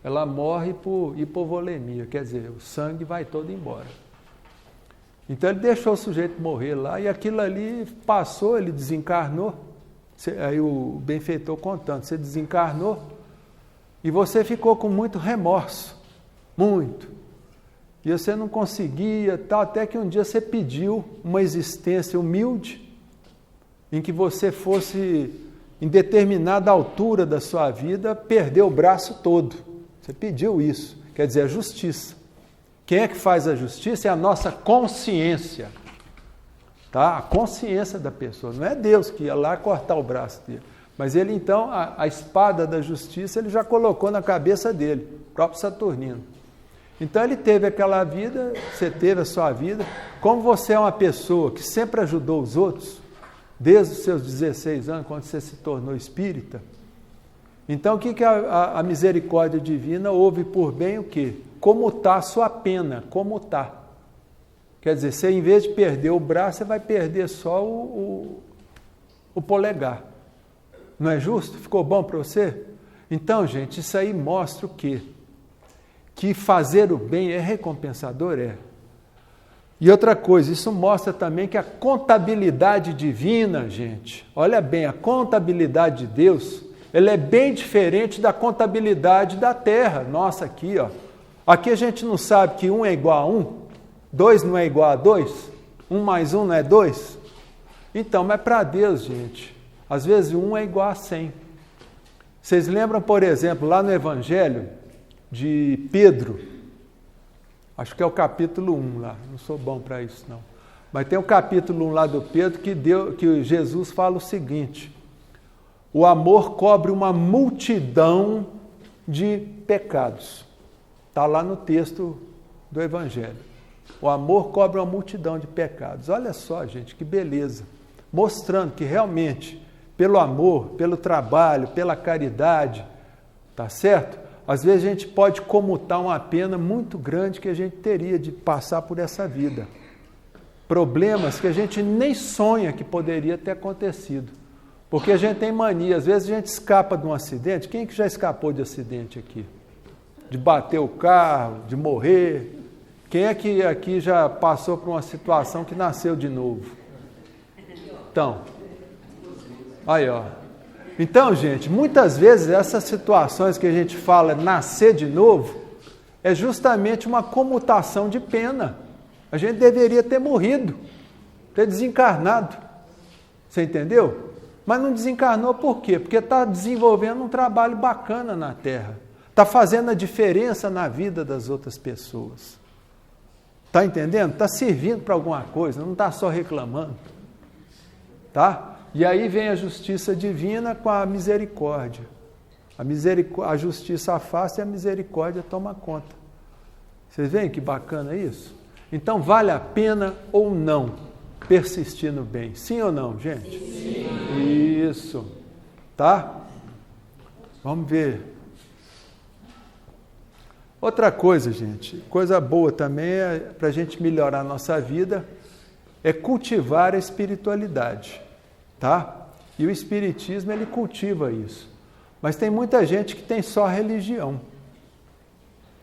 ela morre por hipovolemia, quer dizer, o sangue vai todo embora. Então ele deixou o sujeito morrer lá e aquilo ali passou, ele desencarnou. Aí o benfeitor contando, você desencarnou e você ficou com muito remorso, muito. E você não conseguia, tal, até que um dia você pediu uma existência humilde, em que você fosse, em determinada altura da sua vida, perder o braço todo. Você pediu isso, quer dizer, a justiça. Quem é que faz a justiça? É a nossa consciência. Tá? A consciência da pessoa. Não é Deus que ia lá cortar o braço dele. Mas ele, então, a espada da justiça, ele já colocou na cabeça dele, o próprio Saturnino. Então ele teve aquela vida, você teve a sua vida. Como você é uma pessoa que sempre ajudou os outros, desde os seus 16 anos, quando você se tornou espírita, então o que a misericórdia divina ouve por bem o quê? Comutar a sua pena, comutar. Quer dizer, você em vez de perder o braço, você vai perder só o polegar. Não é justo? Ficou bom para você? Então, gente, isso aí mostra o quê? Que fazer o bem é recompensador? É. E outra coisa, isso mostra também que a contabilidade divina, gente, olha bem, a contabilidade de Deus, ela é bem diferente da contabilidade da Terra. Nossa, aqui, ó. Aqui a gente não sabe que 1 é igual a 1, 2 não é igual a 2, 1 mais 1 não é 2. Então, mas para Deus, gente, às vezes 1 é igual a 100. Vocês lembram, por exemplo, lá no Evangelho de Pedro, acho que é o capítulo 1 lá, não sou bom para isso não, mas tem o capítulo 1 lá do Pedro que Jesus fala o seguinte: o amor cobre uma multidão de pecados. Está lá no texto do Evangelho. O amor cobre uma multidão de pecados. Olha só, gente, que beleza. Mostrando que realmente, pelo amor, pelo trabalho, pela caridade, tá certo? Às vezes a gente pode comutar uma pena muito grande que a gente teria de passar por essa vida. Problemas que a gente nem sonha que poderia ter acontecido. Porque a gente tem mania, às vezes a gente escapa de um acidente. Quem que já escapou de acidente aqui? De bater o carro, de morrer. Quem é que aqui já passou por uma situação que nasceu de novo? Então, aí ó. Então, gente, muitas vezes essas situações que a gente fala nascer de novo, é justamente uma comutação de pena. A gente deveria ter morrido, ter desencarnado. Você entendeu? Mas não desencarnou por quê? Porque está desenvolvendo um trabalho bacana na Terra. Está fazendo a diferença na vida das outras pessoas. Está entendendo? Está servindo para alguma coisa, não está só reclamando. Tá? E aí vem a justiça divina com a misericórdia. A justiça afasta e a misericórdia toma conta. Vocês veem que bacana isso? Então vale a pena ou não persistir no bem? Sim ou não, gente? Sim. Isso. Tá? Vamos ver. Outra coisa, gente, coisa boa também para a gente melhorar a nossa vida, é cultivar a espiritualidade, tá? E o espiritismo, ele cultiva isso. Mas tem muita gente que tem só religião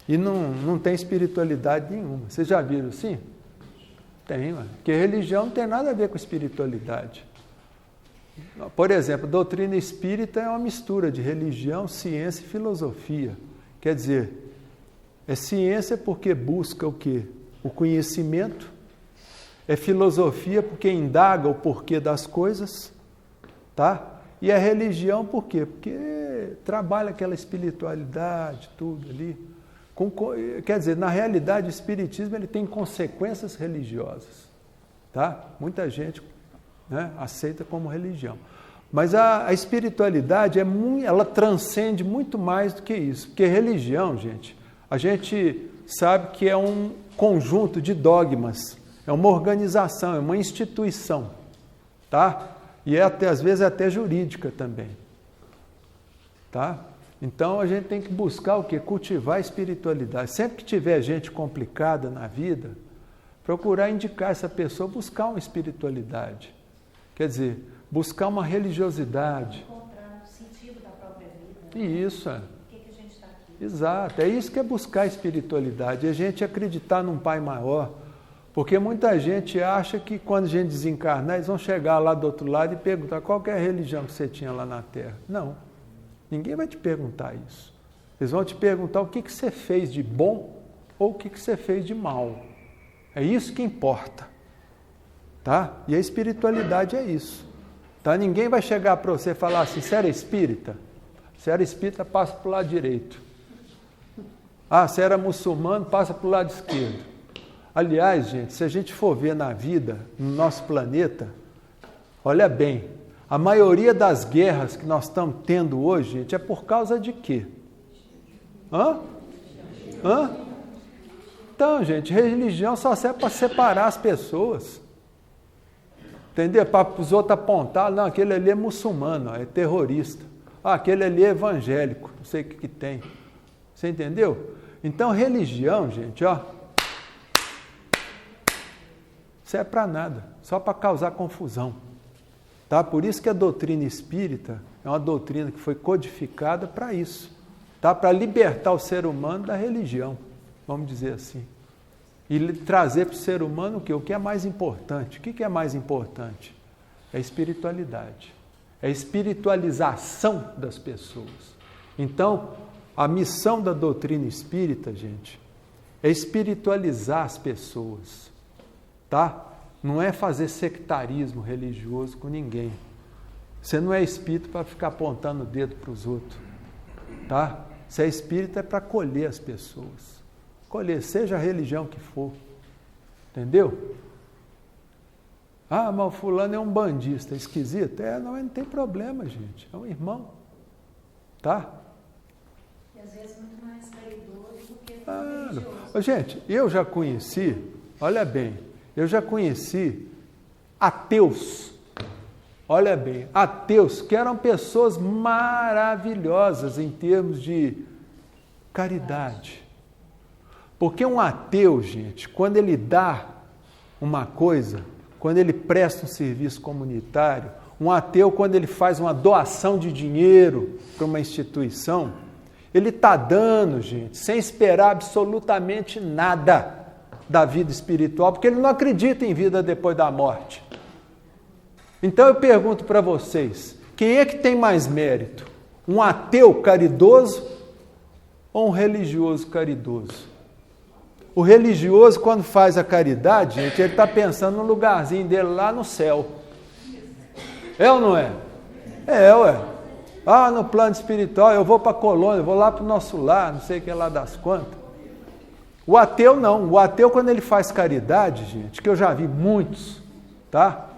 e não tem espiritualidade nenhuma. Vocês já viram assim? Tem, porque religião não tem nada a ver com espiritualidade. Por exemplo, a doutrina espírita é uma mistura de religião, ciência e filosofia. Quer dizer, é ciência porque busca o quê? O conhecimento. É filosofia porque indaga o porquê das coisas, tá? E é religião por quê? Porque trabalha aquela espiritualidade, tudo ali. Quer dizer, na realidade, o espiritismo ele tem consequências religiosas, tá? Muita gente, né, aceita como religião. Mas a espiritualidade ela transcende muito mais do que isso. Porque religião, gente, a gente sabe que é um conjunto de dogmas, é uma organização, é uma instituição, tá? E às vezes é até jurídica também. Tá? Então a gente tem que buscar o quê? Cultivar a espiritualidade. Sempre que tiver gente complicada na vida, procurar indicar essa pessoa, buscar uma espiritualidade. Quer dizer, buscar uma religiosidade. Encontrar o sentido da própria vida. Né? Isso, é. Por que a gente está aqui? Exato, é isso que é buscar a espiritualidade, é a gente acreditar num Pai maior, porque muita gente acha que quando a gente desencarnar, eles vão chegar lá do outro lado e perguntar qual que é a religião que você tinha lá na Terra. Não, ninguém vai te perguntar isso. Eles vão te perguntar o que você fez de bom ou o que você fez de mal. É isso que importa. Tá? E a espiritualidade é isso. Tá? Ninguém vai chegar para você e falar assim, você era espírita? Se era espírita, passa para o lado direito. Ah, se era muçulmano, passa para o lado esquerdo. Aliás, gente, se a gente for ver na vida, no nosso planeta, olha bem, a maioria das guerras que nós estamos tendo hoje, gente, é por causa de quê? Hã? Então, gente, religião só serve para separar as pessoas. Entendeu? Para os outros apontar, não, aquele ali é muçulmano, é terrorista. Ah, aquele ali é evangélico, não sei o que tem. Você entendeu? Então, religião, gente, ó, serve para nada, só para causar confusão. Tá? Por isso que a doutrina espírita é uma doutrina que foi codificada para isso. Tá? Para libertar o ser humano da religião, vamos dizer assim. E trazer para o ser humano o quê? O que é mais importante? O que é mais importante? É a espiritualidade. É a espiritualização das pessoas. Então, a missão da doutrina espírita, gente, é espiritualizar as pessoas. Tá? Não é fazer sectarismo religioso com ninguém. Você não é espírito para ficar apontando o dedo para os outros. Tá? Você é espírita é para acolher as pessoas. Acolher, seja a religião que for. Entendeu? Ah, mas o fulano é um bandista, é esquisito? Não tem problema, gente. É um irmão. Tá? E às vezes muito mais caridoso do que religioso. Gente, eu já conheci, olha bem, eu já conheci ateus, olha bem, ateus que eram pessoas maravilhosas em termos de caridade. Porque um ateu, gente, quando ele dá uma coisa, quando ele presta um serviço comunitário, um ateu, quando ele faz uma doação de dinheiro para uma instituição, ele está dando, gente, sem esperar absolutamente nada da vida espiritual, porque ele não acredita em vida depois da morte. Então eu pergunto para vocês, quem é que tem mais mérito? Um ateu caridoso ou um religioso caridoso? O religioso, quando faz a caridade, gente, ele está pensando no lugarzinho dele lá no céu. É ou não é? É, ué. Ah, no plano espiritual, eu vou para a colônia, eu vou lá para o nosso lar, não sei o que lá das quantas. O ateu não. O ateu, quando ele faz caridade, gente, que eu já vi muitos, tá?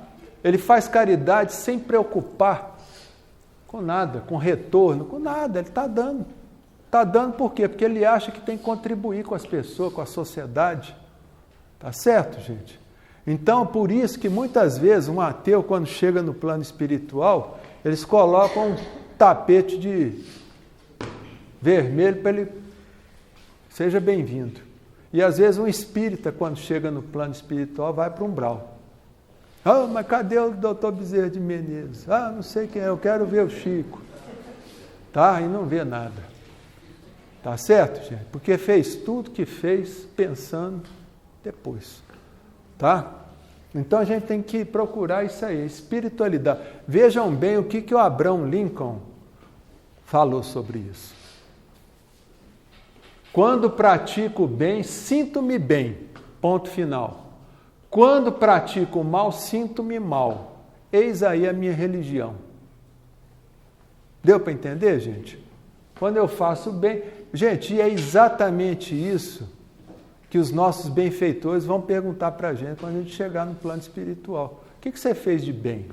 Ele faz caridade sem preocupar com nada, com retorno, com nada, ele está dando. Está dando por quê? Porque ele acha que tem que contribuir com as pessoas, com a sociedade. Tá certo, gente? Então, por isso que muitas vezes um ateu, quando chega no plano espiritual, eles colocam um tapete de vermelho para ele seja bem-vindo. E às vezes um espírita, quando chega no plano espiritual, vai para o umbral. Ah, mas cadê o doutor Bezerra de Menezes? Ah, não sei quem é, eu quero ver o Chico. Tá? E não vê nada. Tá certo, gente? Porque fez tudo que fez pensando depois. Tá? Então a gente tem que procurar isso aí, espiritualidade. Vejam bem o que o Abraham Lincoln falou sobre isso. Quando pratico o bem, sinto-me bem. Ponto final. Quando pratico o mal, sinto-me mal. Eis aí a minha religião. Deu para entender, gente? Quando eu faço o bem... Gente, e é exatamente isso que os nossos benfeitores vão perguntar para a gente quando a gente chegar no plano espiritual. O que você fez de bem?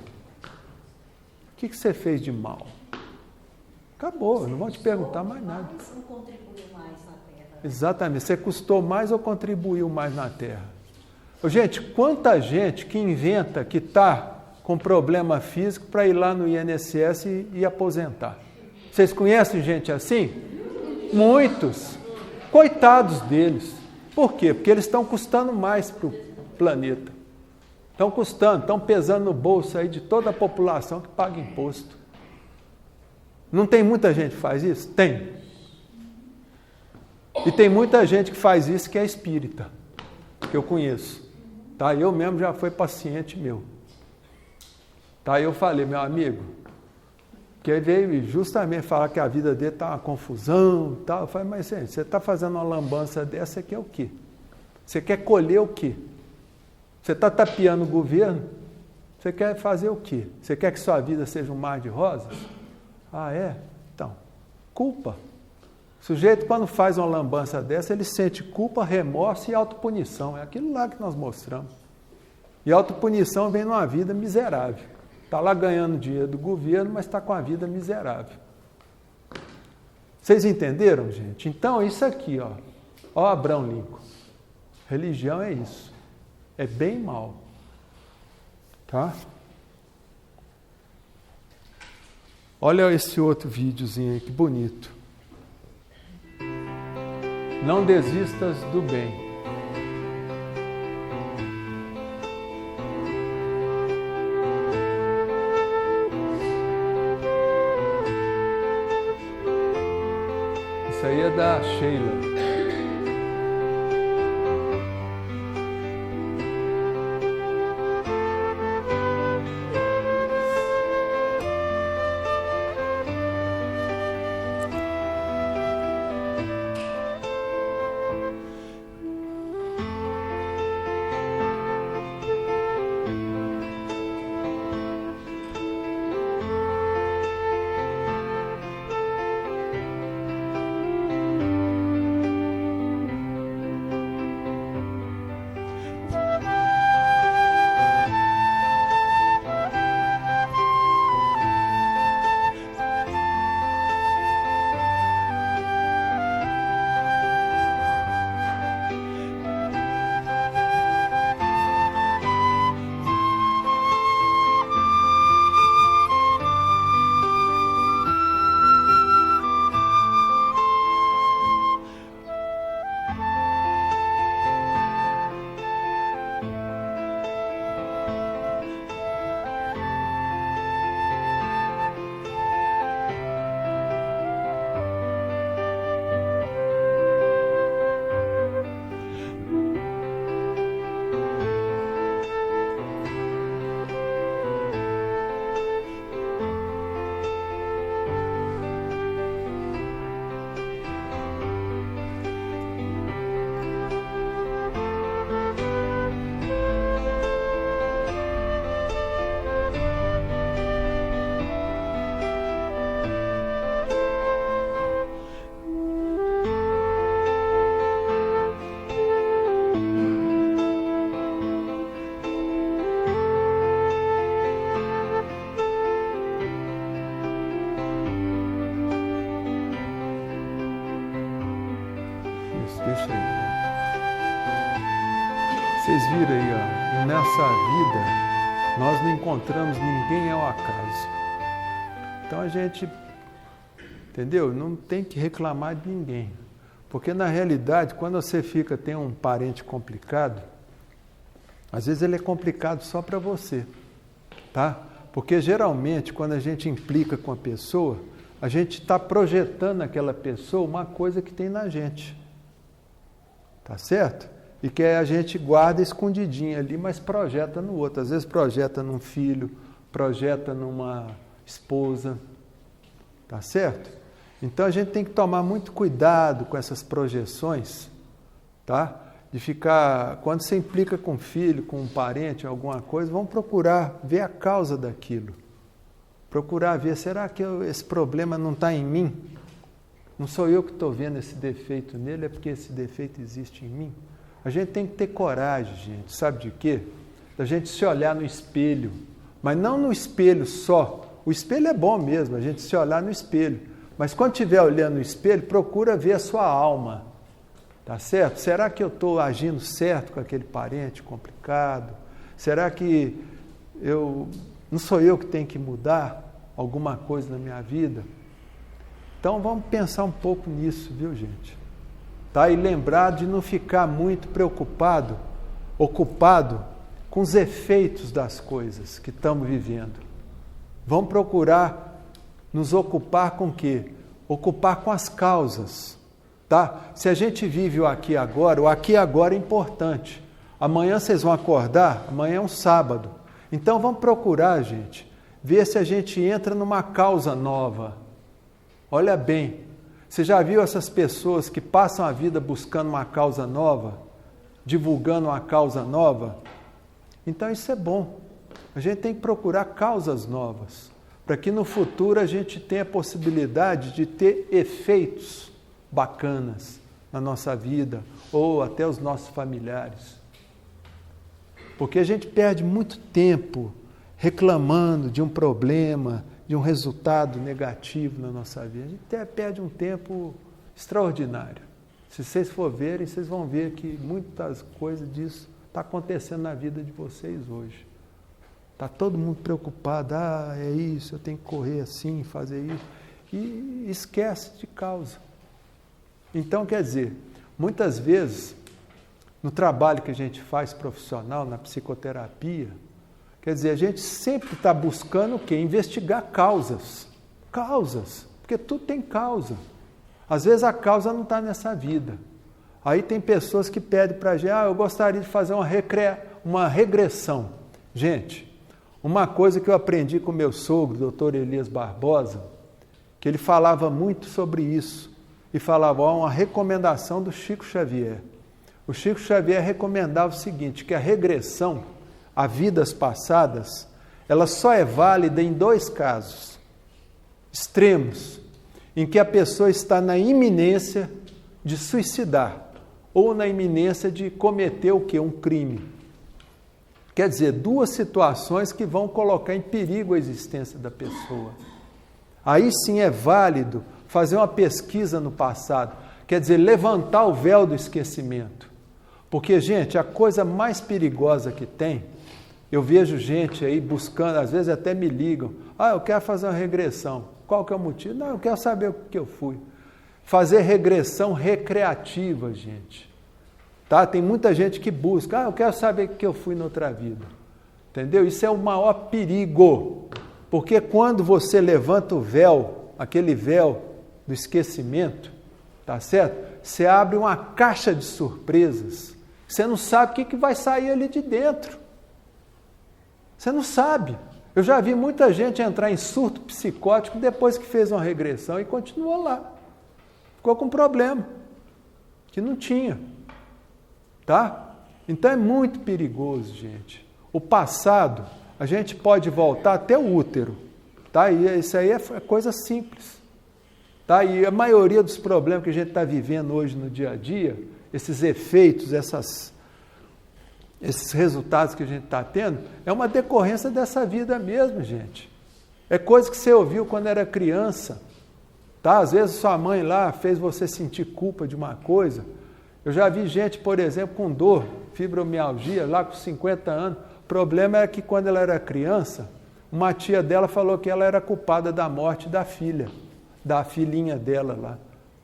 O que você fez de mal? Acabou, não vão te perguntar mais nada. Você contribuiu mais na Terra. Exatamente, você custou mais ou contribuiu mais na Terra? Gente, quanta gente que inventa que está com problema físico para ir lá no INSS e aposentar. Vocês conhecem gente assim? Muitos. Coitados deles. Por quê? Porque eles estão custando mais para o planeta. Estão custando, estão pesando no bolso aí de toda a população que paga imposto. Não tem muita gente que faz isso? Tem. E tem muita gente que faz isso que é espírita, que eu conheço. Tá? Eu mesmo já fui paciente meu. Tá? Eu falei, meu amigo, que ele veio justamente falar que a vida dele está uma confusão e tal. Eu falei, mas gente, você está fazendo uma lambança dessa aqui é o quê? Você quer colher o quê? Você está tapeando o governo? Você quer fazer o quê? Você quer que sua vida seja um mar de rosas? Ah, é? Então, culpa. O sujeito, quando faz uma lambança dessa, ele sente culpa, remorso e autopunição. É aquilo lá que nós mostramos. E a autopunição vem numa vida miserável. Está lá ganhando dinheiro do governo, mas está com a vida miserável. Vocês entenderam, gente? Então, isso aqui, ó Abraham Lincoln. Religião é isso. É bem mal. Tá? Olha esse outro videozinho aí, que bonito. Não desistas do bem. Isso aí é da Sheila. Deixa aí. Vocês viram aí, ó, e nessa vida nós não encontramos ninguém ao acaso. Então a gente, entendeu? Não tem que reclamar de ninguém. Porque na realidade, quando você tem um parente complicado, às vezes ele é complicado só para você, tá? Porque geralmente quando a gente implica com a pessoa, a gente está projetando naquela pessoa uma coisa que tem na gente. Tá certo? E que a gente guarda escondidinho ali, mas projeta no outro. Às vezes projeta num filho, projeta numa esposa. Tá certo? Então a gente tem que tomar muito cuidado com essas projeções, tá? De ficar, quando você implica com um filho, com um parente, alguma coisa, vamos procurar ver a causa daquilo. Procurar ver, será que esse problema não está em mim? Não sou eu que estou vendo esse defeito nele, é porque esse defeito existe em mim. A gente tem que ter coragem, gente, sabe de quê? Da gente se olhar no espelho, mas não no espelho só. O espelho é bom mesmo, a gente se olhar no espelho. Mas quando estiver olhando no espelho, procura ver a sua alma. Tá certo? Será que eu estou agindo certo com aquele parente complicado? Será que não sou eu que tenho que mudar alguma coisa na minha vida? Então vamos pensar um pouco nisso, viu, gente? Tá? E lembrar de não ficar muito ocupado com os efeitos das coisas que estamos vivendo. Vamos procurar nos ocupar com o quê? Ocupar com as causas. Tá? Se a gente vive o aqui e agora é importante. Amanhã vocês vão acordar, amanhã é um sábado. Então vamos procurar, gente, ver se a gente entra numa causa nova. Olha bem, você já viu essas pessoas que passam a vida buscando uma causa nova, divulgando uma causa nova? Então isso é bom. A gente tem que procurar causas novas, para que no futuro a gente tenha a possibilidade de ter efeitos bacanas na nossa vida, ou até os nossos familiares. Porque a gente perde muito tempo reclamando de um problema, de um resultado negativo na nossa vida. A gente até perde um tempo extraordinário. Se vocês for verem, vocês vão ver que muitas coisas disso está acontecendo na vida de vocês hoje. Está todo mundo preocupado, é isso, eu tenho que correr assim, fazer isso, e esquece de causa. Então, quer dizer, muitas vezes, no trabalho que a gente faz profissional, na psicoterapia, quer dizer, a gente sempre está buscando o quê? Investigar causas. Causas, porque tudo tem causa. Às vezes a causa não está nessa vida. Aí tem pessoas que pedem para a gente, eu gostaria de fazer uma regressão. Gente, uma coisa que eu aprendi com meu sogro, doutor Elias Barbosa, que ele falava muito sobre isso, e falava, uma recomendação do Chico Xavier. O Chico Xavier recomendava o seguinte, que a regressão a vidas passadas, ela só é válida em 2 casos extremos, em que a pessoa está na iminência de suicidar, ou na iminência de cometer o quê? Um crime. Quer dizer, 2 situações que vão colocar em perigo a existência da pessoa. Aí sim é válido fazer uma pesquisa no passado, quer dizer, levantar o véu do esquecimento. Porque, gente, a coisa mais perigosa que tem, eu vejo gente aí buscando, às vezes até me ligam, eu quero fazer uma regressão. Qual que é o motivo? Não, eu quero saber o que eu fui. Fazer regressão recreativa, gente. Tá? Tem muita gente que busca, eu quero saber o que eu fui na outra vida. Entendeu? Isso é o maior perigo. Porque quando você levanta o véu, aquele véu do esquecimento, tá certo? Você abre uma caixa de surpresas. Você não sabe o que vai sair ali de dentro. Você não sabe. Eu já vi muita gente entrar em surto psicótico depois que fez uma regressão e continuou lá. Ficou com problema que não tinha. Tá? Então é muito perigoso, gente. O passado, a gente pode voltar até o útero. Tá? E isso aí é coisa simples. Tá? E a maioria dos problemas que a gente está vivendo hoje no dia a dia, esses efeitos, esses resultados que a gente está tendo, é uma decorrência dessa vida mesmo, gente. É coisa que você ouviu quando era criança. Tá? Às vezes sua mãe lá fez você sentir culpa de uma coisa. Eu já vi gente, por exemplo, com dor, fibromialgia, lá com 50 anos. O problema era que quando ela era criança, uma tia dela falou que ela era culpada da morte da filhinha dela lá,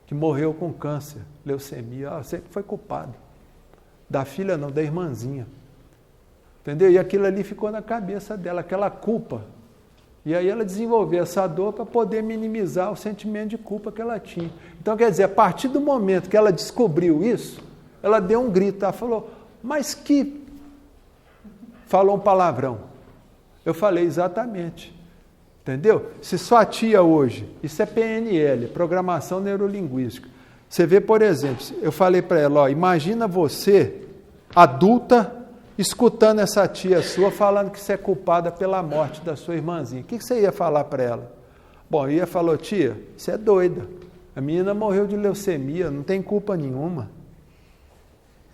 que morreu com câncer, leucemia. Ela sempre foi culpada. Da filha não, da irmãzinha. Entendeu? E aquilo ali ficou na cabeça dela, aquela culpa. E aí ela desenvolveu essa dor para poder minimizar o sentimento de culpa que ela tinha. Então, quer dizer, a partir do momento que ela descobriu isso, ela deu um grito, ela falou, mas que... Falou um palavrão. Eu falei, exatamente. Entendeu? Se sua tia hoje, isso é PNL, Programação Neurolinguística. Você vê, por exemplo, eu falei para ela, imagina você, adulta, escutando essa tia sua falando que você é culpada pela morte da sua irmãzinha. O que você ia falar para ela? Bom, eu ia falar, tia, você é doida. A menina morreu de leucemia, não tem culpa nenhuma.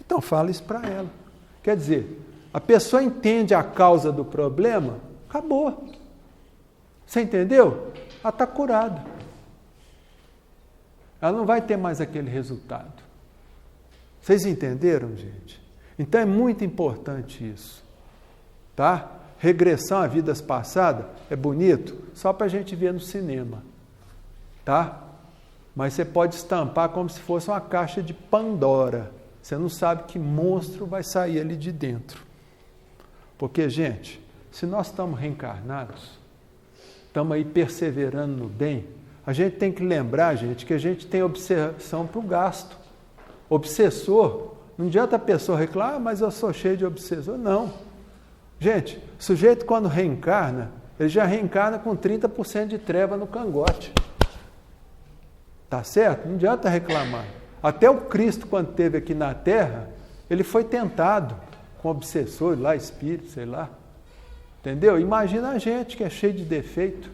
Então fala isso para ela. Quer dizer, a pessoa entende a causa do problema, acabou. Você entendeu? Ela está curada. Ela não vai ter mais aquele resultado. Vocês entenderam, gente? Então é muito importante isso. Tá? Regressão a vidas passadas é bonito só para a gente ver no cinema. Tá? mas você pode estampar como se fosse uma caixa de Pandora. Você não sabe que monstro vai sair ali de dentro. Porque, gente, se nós estamos reencarnados, estamos aí perseverando no bem, a gente tem que lembrar, gente, que a gente tem obsessão para o gasto. Obsessor, não adianta a pessoa reclamar, mas eu sou cheio de obsessor. Não. Gente, o sujeito quando reencarna, ele já reencarna com 30% de treva no cangote. Tá certo? Não adianta reclamar. Até o Cristo, quando esteve aqui na Terra, ele foi tentado com obsessor, lá, espírito, sei lá. Entendeu? Imagina a gente que é cheio de defeito.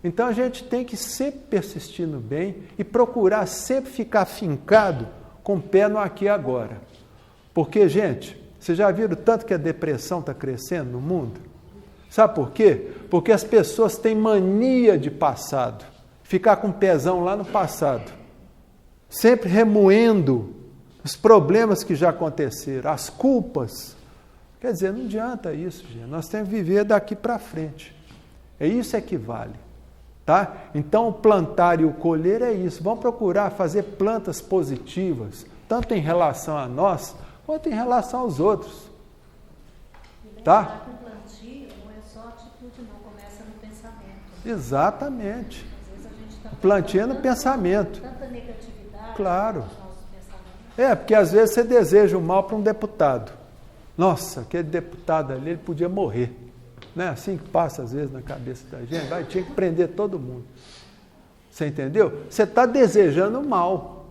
Então a gente tem que sempre persistir no bem e procurar sempre ficar fincado com o pé no aqui e agora. Porque, gente, vocês já viram tanto que a depressão está crescendo no mundo? Sabe por quê? Porque as pessoas têm mania de passado. Ficar com o pezão lá no passado. Sempre remoendo os problemas que já aconteceram, as culpas. Quer dizer, não adianta isso, gente. Nós temos que viver daqui para frente. É isso que vale. Tá? Então, o plantar e o colher é isso. Vamos procurar fazer plantas positivas, tanto em relação a nós, quanto em relação aos outros. Tá? Exatamente. O plantio é no pensamento. Tanta negatividade. Claro. Porque às vezes você deseja o mal para um deputado. Nossa, aquele deputado ali, ele podia morrer. Não é assim que passa às vezes na cabeça da gente? Tinha que prender todo mundo. Você entendeu? Você está desejando mal.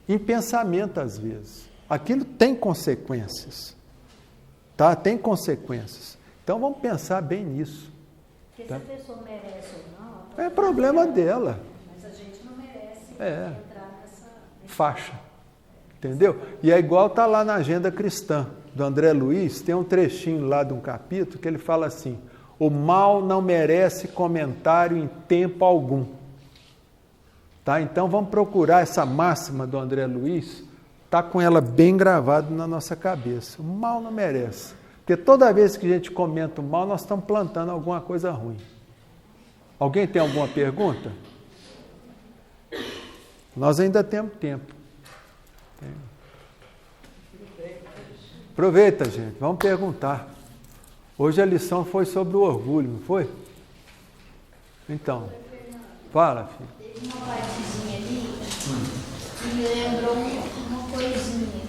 Em pensamento às vezes. Aquilo tem consequências. Tá? Tem consequências. Então vamos pensar bem nisso. Porque tá? se a pessoa merece ou não... É problema dela. Mas a gente não merece entrar nessa faixa. Entendeu? E é igual está lá na Agenda Cristã, do André Luiz, tem um trechinho lá de um capítulo que ele fala assim: o mal não merece comentário em tempo algum. Tá? Então vamos procurar essa máxima do André Luiz, tá com ela bem gravada na nossa cabeça. O mal não merece. Porque toda vez que a gente comenta o mal, nós estamos plantando alguma coisa ruim. Alguém tem alguma pergunta? Nós ainda temos tempo. Aproveita, gente. Vamos perguntar. Hoje a lição foi sobre o orgulho, não foi? Então, fala, filho. Teve uma partezinha ali que me lembrou uma coisinha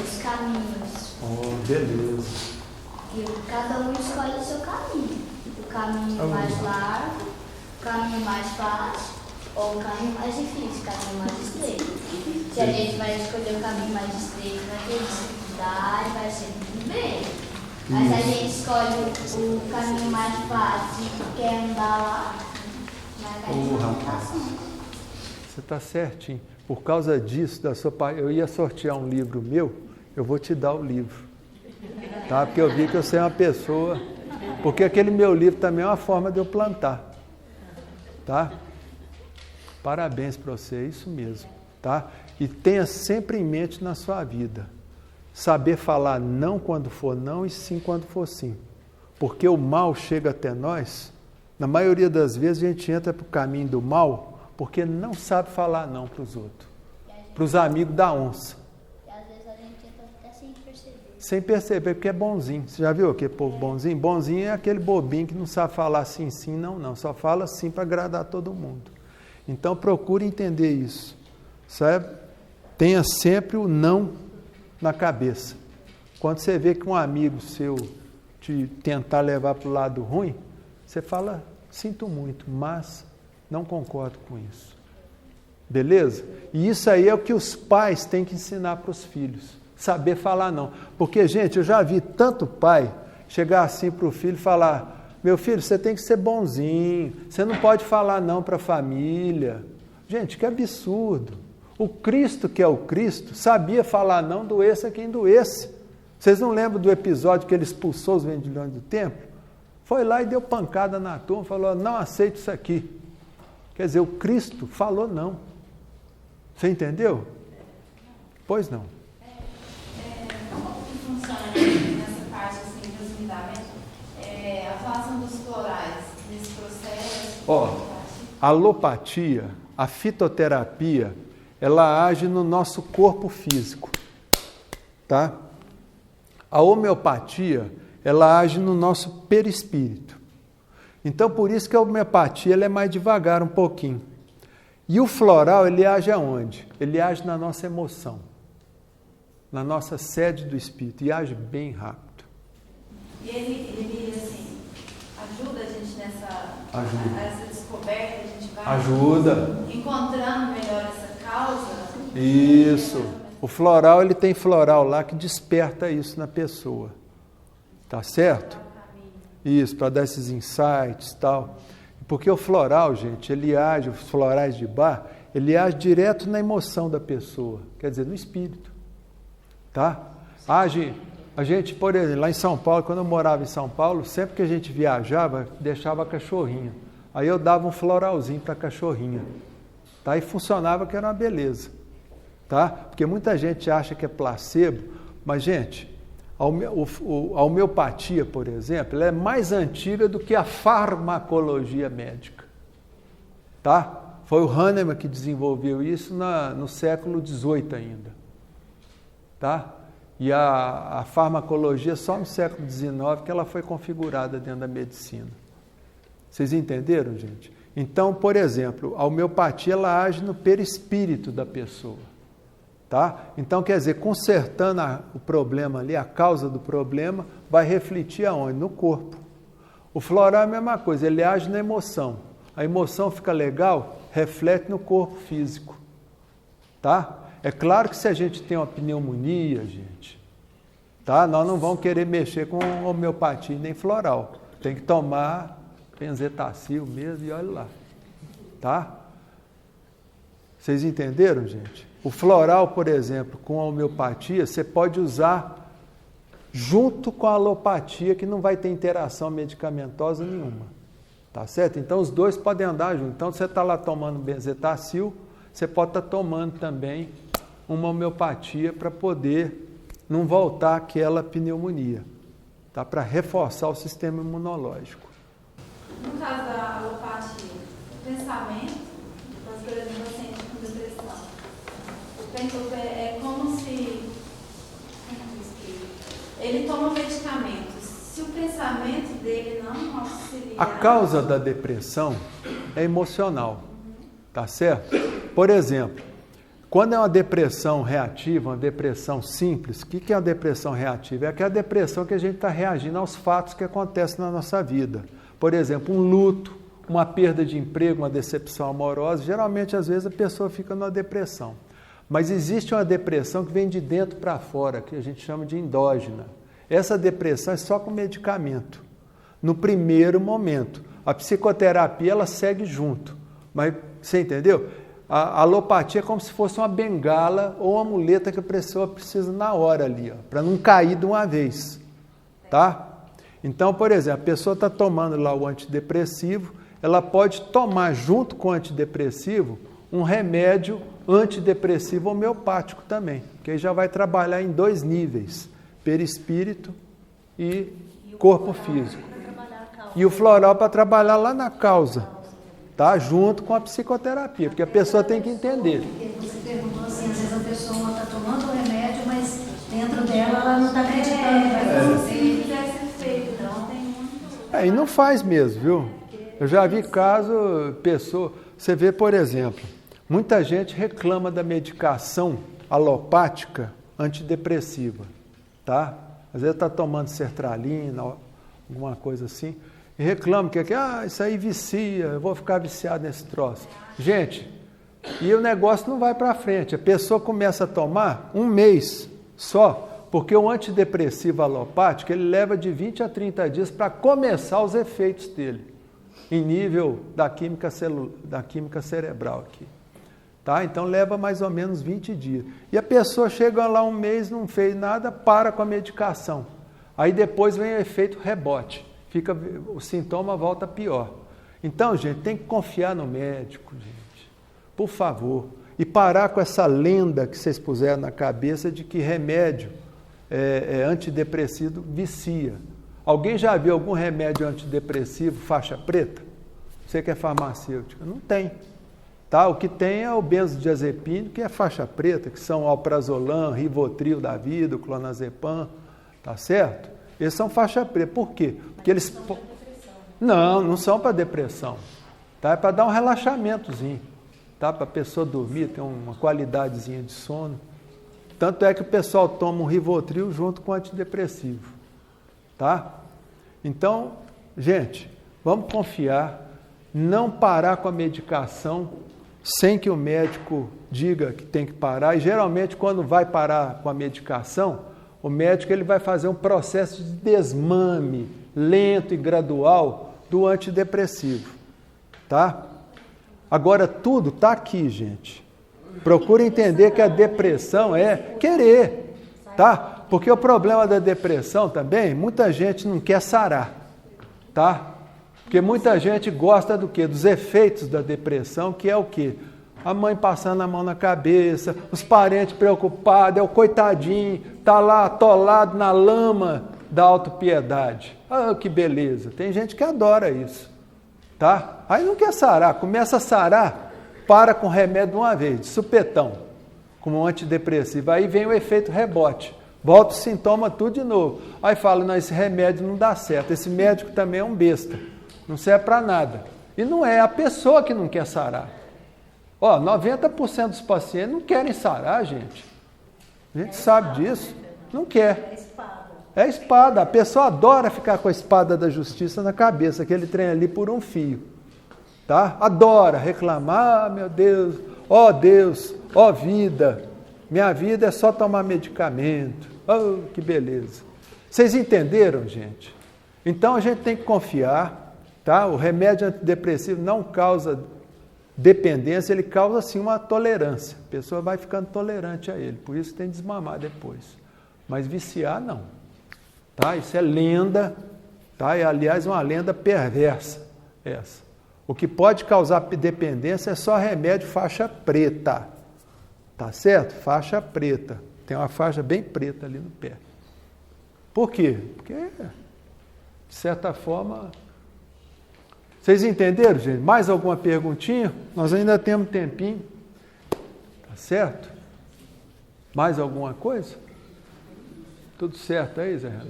dos caminhos. Oh, beleza. E cada um escolhe o seu caminho. O caminho mais largo, o caminho mais fácil ou o caminho mais difícil, o caminho mais estreito. Se a gente vai escolher o caminho mais estreito, vai ter dificuldade, vai ser tudo bem. Mas se a gente escolhe o caminho mais fácil e quer andar lá, Rapaz, você está certinho. Por causa disso, da sua parte, eu ia sortear um livro meu, eu vou te dar o livro. Tá? Porque eu vi que você é uma pessoa... Porque aquele meu livro também é uma forma de eu plantar. Tá? Parabéns para você, é isso mesmo. Tá? E tenha sempre em mente na sua vida, saber falar não quando for não e sim quando for sim. Porque o mal chega até nós, na maioria das vezes a gente entra para o caminho do mal porque não sabe falar não para os outros, para os amigos da onça. E às vezes a gente entra até sem perceber. Sem perceber, porque é bonzinho. Você já viu aquele povo bonzinho? Bonzinho é aquele bobinho que não sabe falar sim, sim, não, não. Só fala sim para agradar todo mundo. Então procure entender isso. Sabe? Tenha sempre o não na cabeça. Quando você vê que um amigo seu te tentar levar para o lado ruim, você fala, sinto muito, mas não concordo com isso. Beleza? E isso aí é o que os pais têm que ensinar para os filhos. Saber falar não. Porque, gente, eu já vi tanto pai chegar assim para o filho e falar, meu filho, você tem que ser bonzinho, você não pode falar não para a família. Gente, que absurdo. O Cristo, que é o Cristo, sabia falar não, doesse a quem doesse. Vocês não lembram do episódio que ele expulsou os vendilhões do templo? Foi lá e deu pancada na turma, falou, não aceito isso aqui. Quer dizer, o Cristo falou não. Você entendeu? Pois não. Como que funciona nessa parte assim, dos fundamentos? A atuação dos florais nesse processo? a alopatia, a fitoterapia, ela age no nosso corpo físico, tá? A homeopatia, ela age no nosso perispírito. Então, por isso que a homeopatia ela é mais devagar um pouquinho. E o floral, ele age aonde? Ele age na nossa emoção, na nossa sede do espírito, e age bem rápido. E ele assim, ajuda a gente Ajuda. essa descoberta, a gente vai Ajuda. encontrando melhor essa causa. Isso. O floral, ele tem floral lá que desperta isso na pessoa. Tá certo? Isso, para dar esses insights e tal. Porque o floral, gente, ele age, os florais de Bach, ele age direto na emoção da pessoa, quer dizer, no espírito. Tá? Age, a gente, por exemplo, lá em São Paulo, quando eu morava em São Paulo, sempre que a gente viajava, deixava a cachorrinha. Aí eu dava um floralzinho para a cachorrinha. Tá? E funcionava que era uma beleza. Tá? Porque muita gente acha que é placebo, mas, gente, a homeopatia, por exemplo, ela é mais antiga do que a farmacologia médica. Tá? Foi o Hahnemann que desenvolveu isso no século XVIII ainda. Tá? E a farmacologia só no século XIX que ela foi configurada dentro da medicina. Vocês entenderam, gente? Então, por exemplo, a homeopatia ela age no perispírito da pessoa. Tá? Então, quer dizer, consertando o problema ali, a causa do problema, vai refletir aonde? No corpo. O floral é a mesma coisa, ele age na emoção. A emoção fica legal, reflete no corpo físico. Tá? É claro que se a gente tem uma pneumonia, gente, tá? Nós não vamos querer mexer com homeopatia nem floral. Tem que tomar benzetacil mesmo e olha lá. Tá? Vocês entenderam, gente? O floral, por exemplo, com a homeopatia, você pode usar junto com a alopatia, que não vai ter interação medicamentosa nenhuma. Tá certo? Então, os dois podem andar juntos. Então, você está lá tomando benzetacil, você pode estar tomando também uma homeopatia para poder não voltar àquela pneumonia. Tá? Para reforçar o sistema imunológico. No caso da alopatia, o pensamento, por exemplo, assim, com depressão, é como se ele toma medicamentos. Se o pensamento dele não auxiliar... A causa da depressão é emocional, tá certo? Por exemplo, quando é uma depressão reativa, uma depressão simples, o que é uma depressão reativa? É aquela depressão que a gente está reagindo aos fatos que acontecem na nossa vida. Por exemplo, um luto, uma perda de emprego, uma decepção amorosa. Geralmente, às vezes, a pessoa fica numa depressão. Mas existe uma depressão que vem de dentro para fora, que a gente chama de endógena. Essa depressão é só com medicamento. No primeiro momento. A psicoterapia, ela segue junto. Mas, você entendeu? A alopatia é como se fosse uma bengala ou uma muleta que a pessoa precisa na hora ali, para não cair de uma vez. Tá? Então, por exemplo, a pessoa está tomando lá o antidepressivo, ela pode tomar junto com o antidepressivo um remédio antidepressivo homeopático também, que aí já vai trabalhar em 2 níveis, perispírito e corpo físico. E o floral para trabalhar lá na causa, tá? Junto com a psicoterapia, porque a pessoa tem que entender. Você perguntou assim, às vezes a pessoa está tomando o remédio, mas dentro dela ela não está acreditando. Se ele tivesse feito, não tem muito... E não faz mesmo, viu? Eu já vi caso, pessoa... Você vê, por exemplo, muita gente reclama da medicação alopática antidepressiva, tá? Às vezes está tomando sertralina, alguma coisa assim, e reclama que isso aí vicia, eu vou ficar viciado nesse troço. Gente, e o negócio não vai para frente. A pessoa começa a tomar 1 mês só, porque o antidepressivo alopático, ele leva de 20 a 30 dias para começar os efeitos dele, em nível da química cerebral aqui. Tá? Então leva mais ou menos 20 dias. E a pessoa chega lá 1 mês, não fez nada, para com a medicação. Aí depois vem o efeito rebote. O sintoma volta pior. Então, gente, tem que confiar no médico, gente. Por favor. E parar com essa lenda que vocês puseram na cabeça de que remédio antidepressivo vicia. Alguém já viu algum remédio antidepressivo faixa preta? Você que é farmacêutica? Não tem. Tá? O que tem é o benzodiazepínico, que é faixa preta, que são alprazolam, Rivotril da vida, o clonazepam, tá certo? Eles são faixa preta. Por quê? Porque eles... Não são para depressão. Tá? É para dar um relaxamentozinho. Tá? Para a pessoa dormir, ter uma qualidadezinha de sono. Tanto é que o pessoal toma um Rivotril junto com antidepressivo. Tá? Então, gente, vamos confiar, não parar com a medicação sem que o médico diga que tem que parar. E geralmente, quando vai parar com a medicação, o médico ele vai fazer um processo de desmame lento e gradual do antidepressivo. Tá? Agora, tudo está aqui, gente. Procure entender que a depressão é querer, tá? Porque o problema da depressão também, muita gente não quer sarar, tá? Porque muita gente gosta do quê? Dos efeitos da depressão, que é o quê? A mãe passando a mão na cabeça, os parentes preocupados, é o coitadinho, tá lá atolado na lama da autopiedade. Ah, que beleza! Tem gente que adora isso, tá? Aí não quer sarar, começa a sarar, para com remédio de uma vez, de supetão, como um antidepressivo. Aí vem o efeito rebote, volta o sintoma tudo de novo. Aí fala, não, esse remédio não dá certo, esse médico também é um besta, não serve para nada. E não é a pessoa que não quer sarar. 90% dos pacientes não querem sarar, gente. A gente sabe disso. Não quer. É espada. A pessoa adora ficar com a espada da justiça na cabeça, aquele trem ali por um fio. Tá? Adora reclamar, meu Deus, ó vida, minha vida é só tomar medicamento. Oh, que beleza. Vocês entenderam, gente? Então a gente tem que confiar, tá? O remédio antidepressivo não causa dependência, ele causa sim uma tolerância. A pessoa vai ficando tolerante a ele, por isso tem que desmamar depois. Mas viciar não. Tá? Isso é lenda, tá? E aliás uma lenda perversa essa. O que pode causar dependência é só remédio faixa preta. Tá certo? Faixa preta. Tem uma faixa bem preta ali no pé. Por quê? Porque, de certa forma... Vocês entenderam, gente? Mais alguma perguntinha? Nós ainda temos tempinho. Tá certo? Mais alguma coisa? Tudo certo aí, Zé Renato?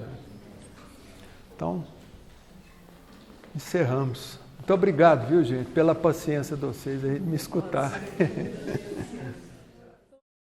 Então, encerramos. Muito obrigado, viu, gente, pela paciência de vocês aí de me escutar.